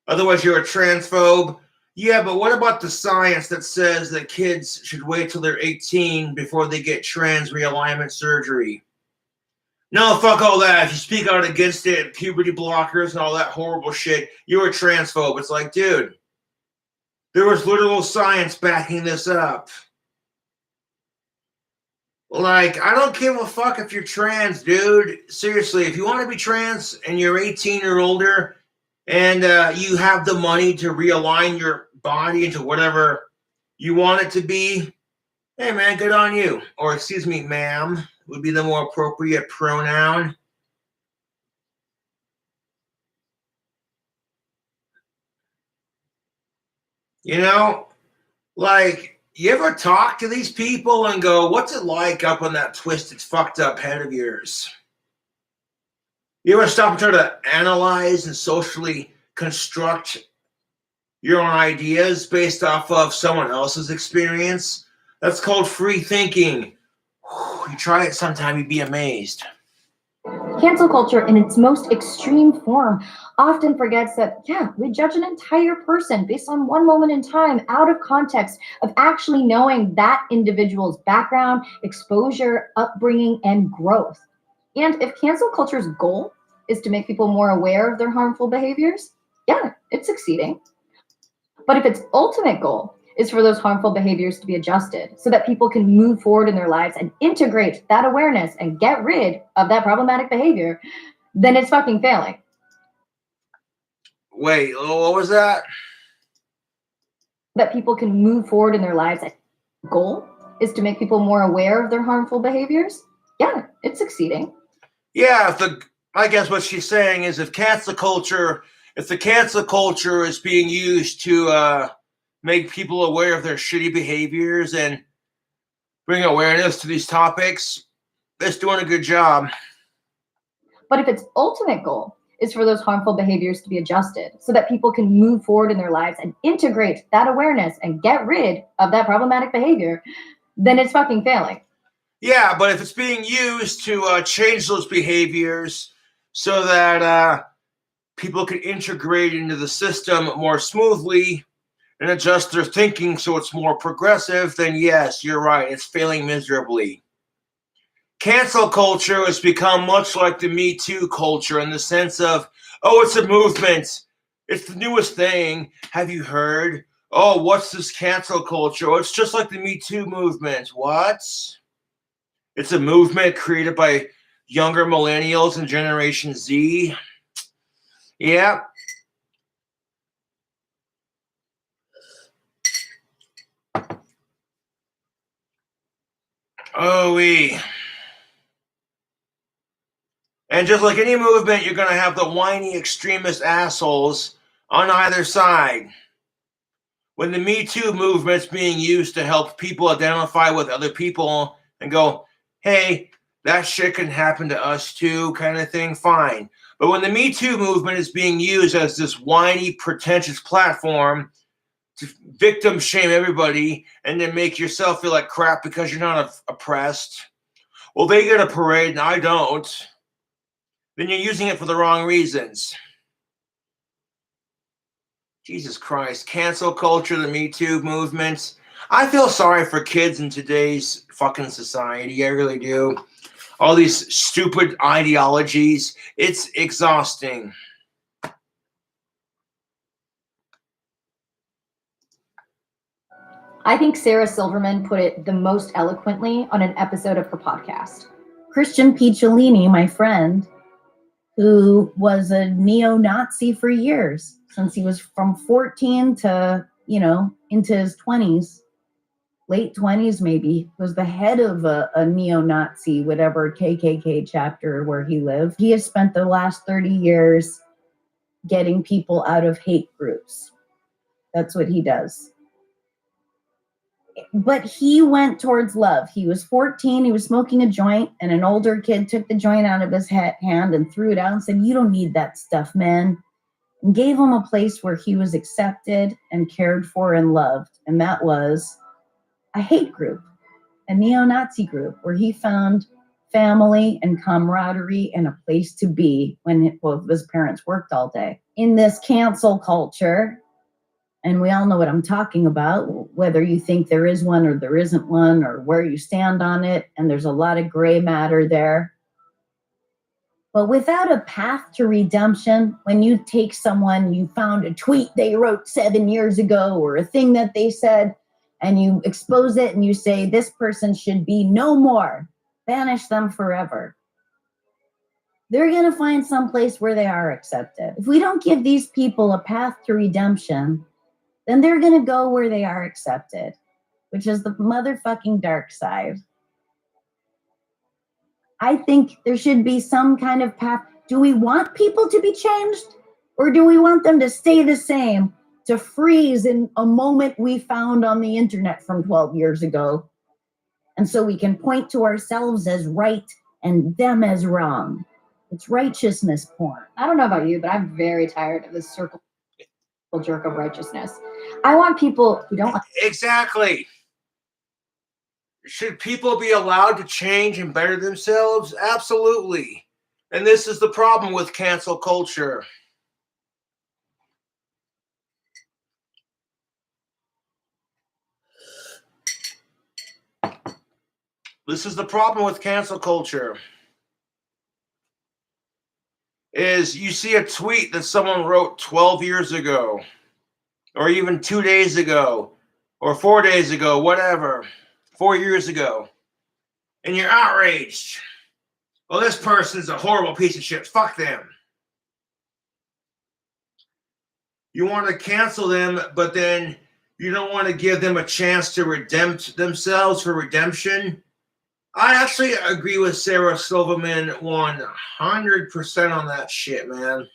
otherwise you're a transphobe. Yeah, but what about the science that says that kids should wait till they're 18 before they get trans realignment surgery? No, fuck all that. If you speak out against it, puberty blockers and all that horrible shit, you're a transphobe. It's like, dude, there was literal science backing this up. Like, I don't give a fuck if you're trans, dude. Seriously, if you want to be trans and you're 18 or older and you have the money to realign your body into whatever you want it to be, hey, man, good on you. Or, excuse me, ma'am, would be the more appropriate pronoun. You know, like, you ever talk to these people and go, what's it like up on that twisted, fucked up head of yours? You ever stop and try to analyze and socially construct your own ideas based off of someone else's experience? That's called free thinking. You try it sometime, you'd be amazed. Cancel culture in its most extreme form often forgets that, yeah, we judge an entire person based on one moment in time out of context of actually knowing that individual's background, exposure, upbringing, and growth. And if cancel culture's goal is to make people more aware of their harmful behaviors, yeah, it's succeeding. But if its ultimate goal is for those harmful behaviors to be adjusted so that people can move forward in their lives and integrate that awareness and get rid of that problematic behavior, then it's fucking failing. Wait, what was that? That people can move forward in their lives. Goal is to make people more aware of their harmful behaviors. Yeah, it's succeeding. Yeah, I guess what she's saying is if the cancel culture is being used to make people aware of their shitty behaviors and bring awareness to these topics, it's doing a good job. But if its ultimate goal is for those harmful behaviors to be adjusted so that people can move forward in their lives and integrate that awareness and get rid of that problematic behavior, then it's fucking failing. Yeah, but if it's being used to change those behaviors so that people can integrate into the system more smoothly and adjust their thinking so it's more progressive, then yes, you're right, it's failing miserably. Cancel culture has become much like the Me Too culture in the sense of, oh, it's a movement. It's the newest thing. Have you heard? Oh, what's this cancel culture? Oh, it's just like the Me Too movement. What? It's a movement created by younger millennials and Generation Z. Yeah. Oh-wee. And just like any movement, you're going to have the whiny extremist assholes on either side. When the Me Too movement's being used to help people identify with other people and go, hey, that shit can happen to us too, kind of thing, fine. But when the Me Too movement is being used as this whiny, pretentious platform to victim shame everybody and then make yourself feel like crap because you're not oppressed, well, they get a parade and I don't, then you're using it for the wrong reasons. Jesus Christ, cancel culture, the Me Too movement. I feel sorry for kids in today's fucking society. I really do. All these stupid ideologies. It's exhausting. I think Sarah Silverman put it the most eloquently on an episode of her podcast. Christian Picciolini, my friend, who was a neo-Nazi for years, since he was from 14 to, into his 20s, late 20s maybe, was the head of a neo-Nazi, whatever KKK chapter where he lived. He has spent the last 30 years getting people out of hate groups. That's what he does. But he went towards love. He was 14, he was smoking a joint, and an older kid took the joint out of his hand and threw it out and said, you don't need that stuff, man. And gave him a place where he was accepted and cared for and loved. And that was a hate group, a neo-Nazi group, where he found family and camaraderie and a place to be when both of his parents worked all day. In this cancel culture, and we all know what I'm talking about, whether you think there is one or there isn't one, or where you stand on it, and there's a lot of gray matter there. But without a path to redemption, when you take someone, you found a tweet they wrote 7 years ago, or a thing that they said, and you expose it and you say, this person should be no more, banish them forever. They're going to find some place where they are accepted. If we don't give these people a path to redemption, then they're going to go where they are accepted, which is the motherfucking dark side. I think there should be some kind of path. Do we want people to be changed, or do we want them to stay the same to freeze in a moment we found on the internet from 12 years ago. And so we can point to ourselves as right and them as wrong. It's righteousness porn. I don't know about you, but I'm very tired of this circle jerk of righteousness. I want people who don't like. Exactly. Should people be allowed to change and better themselves? Absolutely. And this is the problem with cancel culture. This is the problem with cancel culture. Is you see a tweet that someone wrote 12 years ago, or even 2 days ago, or 4 days ago, whatever, 4 years ago, and you're outraged. Well, this person's a horrible piece of shit. Fuck them. You want to cancel them, but then you don't want to give them a chance to redeem themselves for redemption. I actually agree with Sarah Silverman 100% on that shit, man.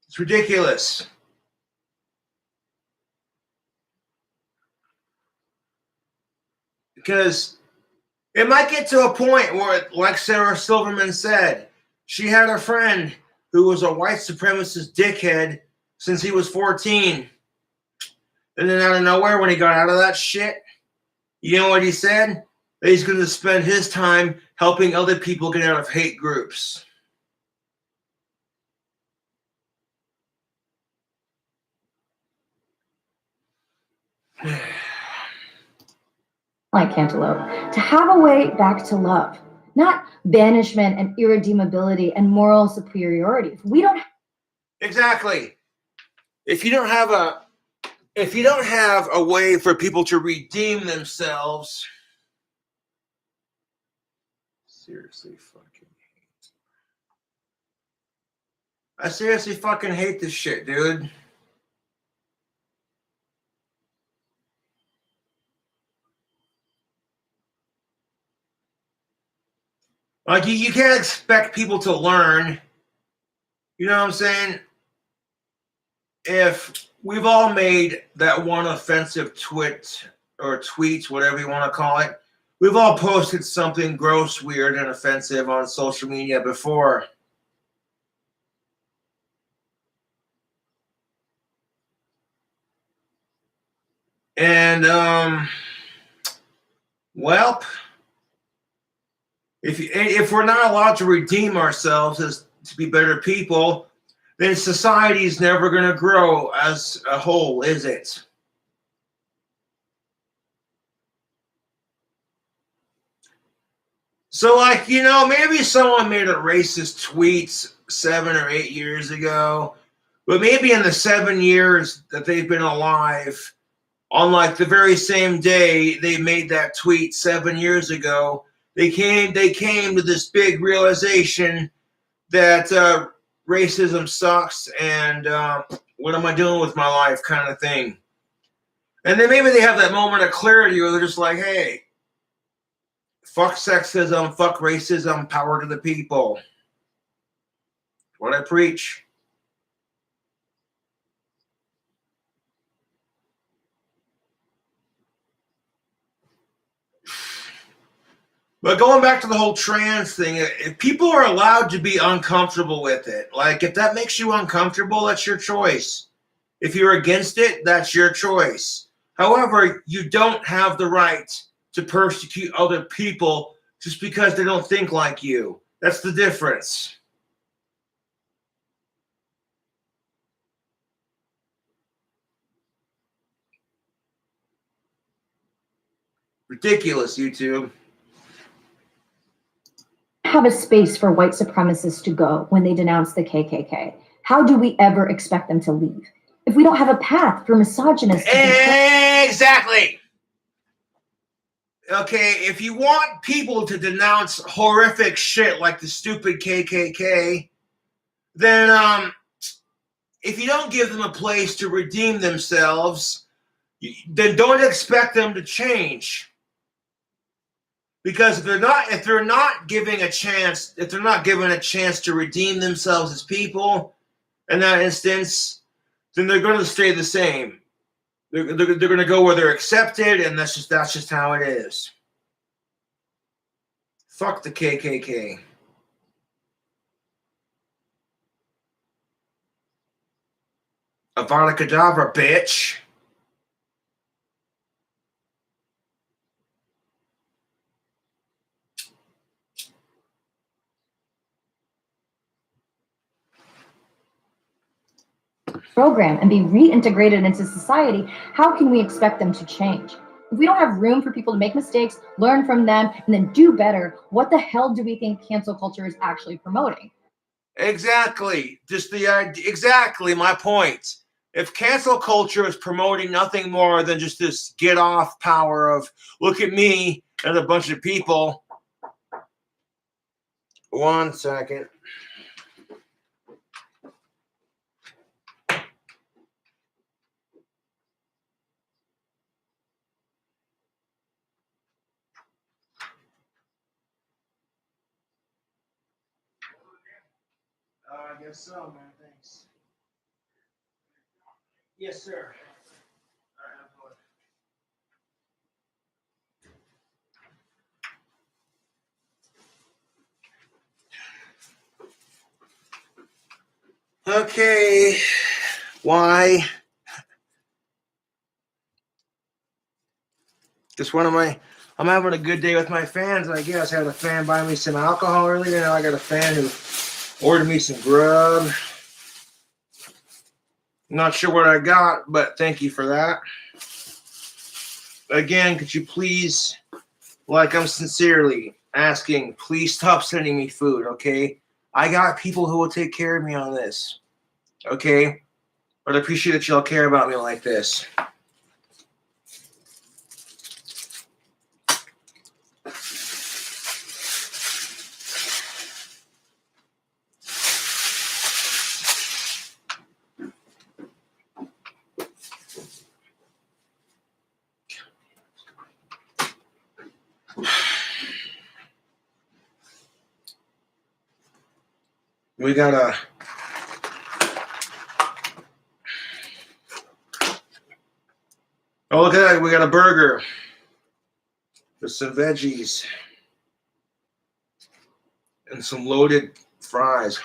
It's ridiculous. Because it might get to a point where, like Sarah Silverman said, she had a friend who was a white supremacist dickhead since he was 14. And then out of nowhere, when he got out of that shit, you know what he said? That he's going to spend his time helping other people get out of hate groups. Like cantaloupe, to have a way back to love, not banishment and irredeemability and moral superiority. We don't. Exactly. If you don't have a way for people to redeem themselves, seriously fucking hate this shit, dude. Like, you can't expect people to learn. You know what I'm saying? If we've all made that one offensive tweet, whatever you want to call it, we've all posted something gross, weird, and offensive on social media before. And, well, if we're not allowed to redeem ourselves as to be better people, then society's never going to grow as a whole, is it? So, like, you know, maybe someone made a racist tweet 7 or 8 years ago, but maybe in the 7 years that they've been alive, on like the very same day they made that tweet 7 years ago, they came to this big realization that racism sucks and what am I doing with my life kind of thing. And then maybe they have that moment of clarity where they're just like, hey, fuck sexism, fuck racism, power to the people. What I preach. But going back to the whole trans thing, if people are allowed to be uncomfortable with it, like if that makes you uncomfortable, that's your choice. If you're against it, that's your choice. However, you don't have the right to persecute other people just because they don't think like you. That's the difference. Ridiculous, YouTube. Have a space for white supremacists to go when they denounce the KKK. How do we ever expect them to leave if we don't have a path for misogynists? Exactly. Okay, if you want people to denounce horrific shit like the stupid KKK, then if you don't give them a place to redeem themselves, then don't expect them to change. Because if they're not given a chance to redeem themselves as people, in that instance, then they're going to stay the same. They're going to go where they're accepted, and that's just how it is. Fuck the KKK. Avada Kedavra, bitch. Program and be reintegrated into society, how can we expect them to change? If we don't have room for people to make mistakes, learn from them, and then do better, what the hell do we think cancel culture is actually promoting? Exactly. Exactly my point. If cancel culture is promoting nothing more than just this get off power of look at me and a bunch of people. 1 second. I guess so, man. Thanks. Yes, sir. Okay. Why? I'm having a good day with my fans, I guess. I had a fan buy me some alcohol earlier. Now I got a fan who ordered me some grub. Not sure what I got, but thank you for that. Again, could you please, like I'm sincerely asking, please stop sending me food, okay? I got people who will take care of me on this, okay? But I appreciate that y'all care about me like this. We got a look at that. We got a burger with some veggies and some loaded fries.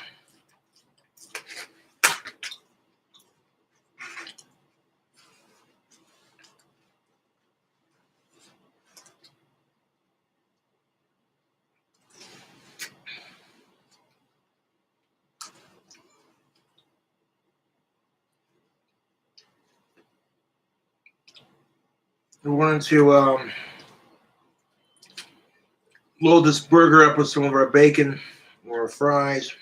We wanted to load this burger up with some of our bacon or fries.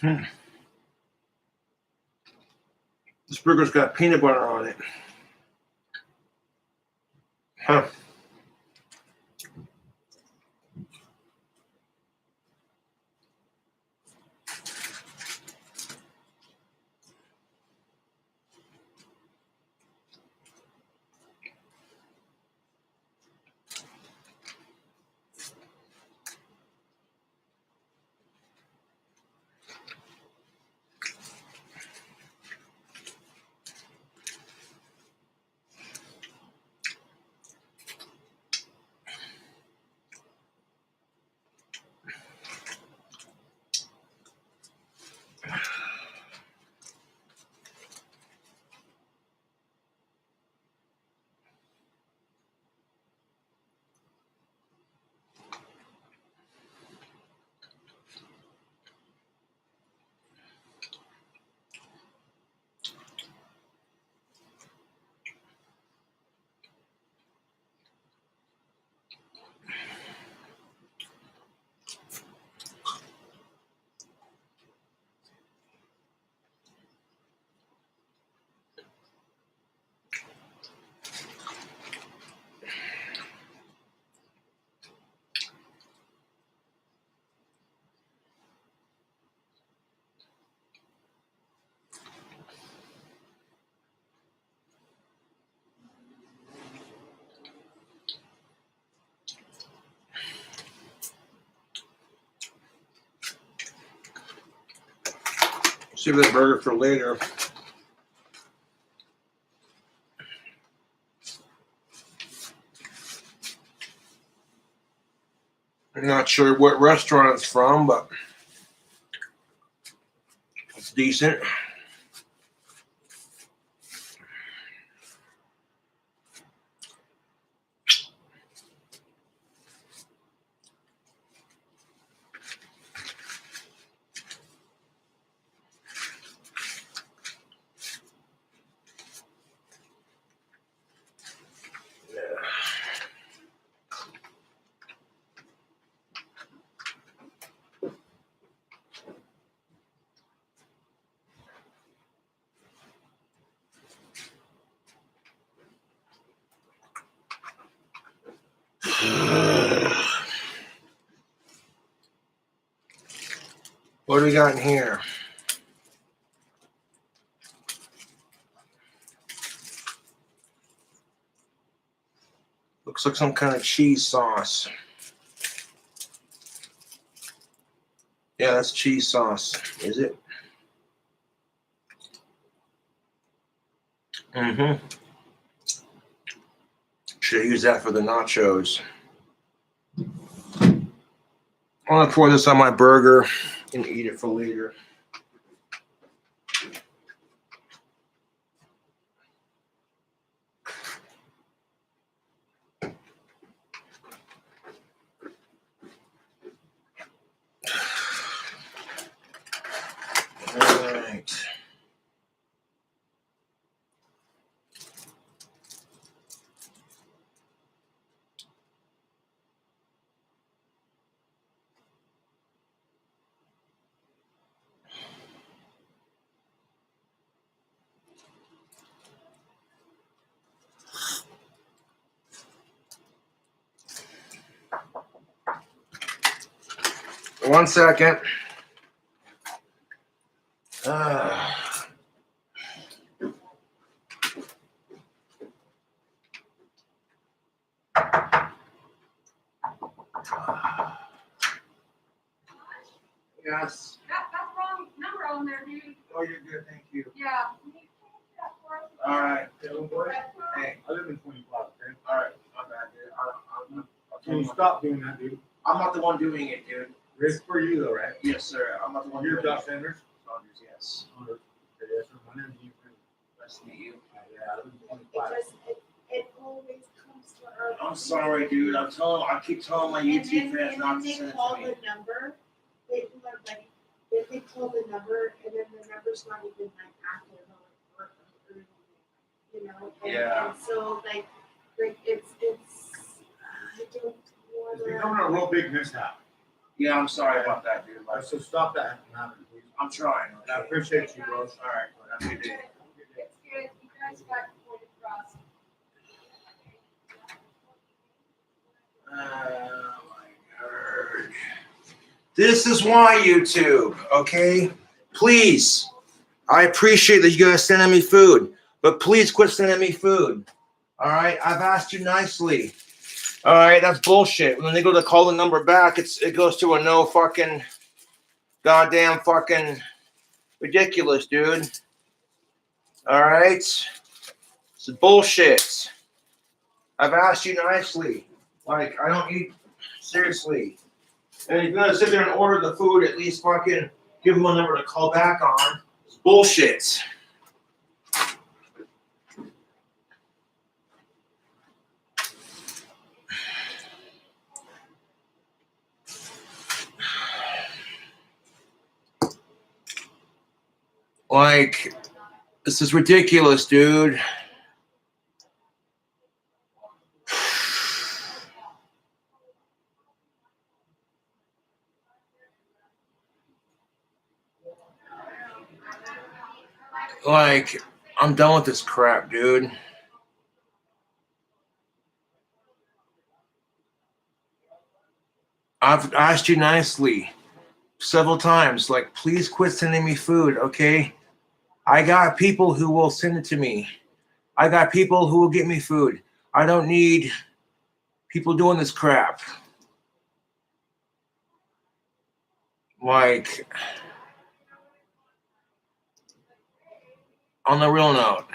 This burger's got peanut butter on it. Huh. Save that burger for later. I'm not sure what restaurant it's from, but it's decent. What do we got in here? Looks like some kind of cheese sauce. Yeah, that's cheese sauce. Is it? Mm-hmm. Should use that for the nachos. I'm gonna pour this on my burger and eat it for later. All right. One second. Yes. That's the wrong number on there, dude. Oh, you're good. Thank you. Yeah. All right. Hey, I live in 25, okay? All right. My bad, dude. Can you stop doing that, dude? I'm not the one doing it, dude. It's for you, though, right? Yes, sir. I'm not the one You're doing Josh it. Sanders? Saunders, yes. Okay, yes, sir. My name's Ethan. Nice to meet you. Yeah, I live in 25. It always comes to our. I'm sorry, dude. I keep telling my YouTube fans not to send it to me. The number, they like, if they call the number and then the number's not even like active or you know. Yeah. And so like it's I don't It's wanna. becoming a real big mishap. Yeah, I'm sorry about that, dude. So stop that from happening, please. I'm trying. I appreciate you, bro. All right. Have a good day. It's good. You guys got avoided frost. Oh my God. This is why, YouTube, okay? Please, I appreciate that you guys sending me food, but please quit sending me food. All right? I've asked you nicely. All right? That's bullshit. When they go to call the number back, it goes to a no fucking goddamn fucking ridiculous, dude. All right? It's bullshit. I've asked you nicely. Like, I don't need, seriously. And if you're gonna sit there and order the food, at least fucking give them a number to call back on. It's bullshit. Like, this is ridiculous, dude. Like, I'm done with this crap, dude. I've asked you nicely several times, like, please quit sending me food, okay? I got people who will send it to me. I got people who will get me food. I don't need people doing this crap. Like, on the real note,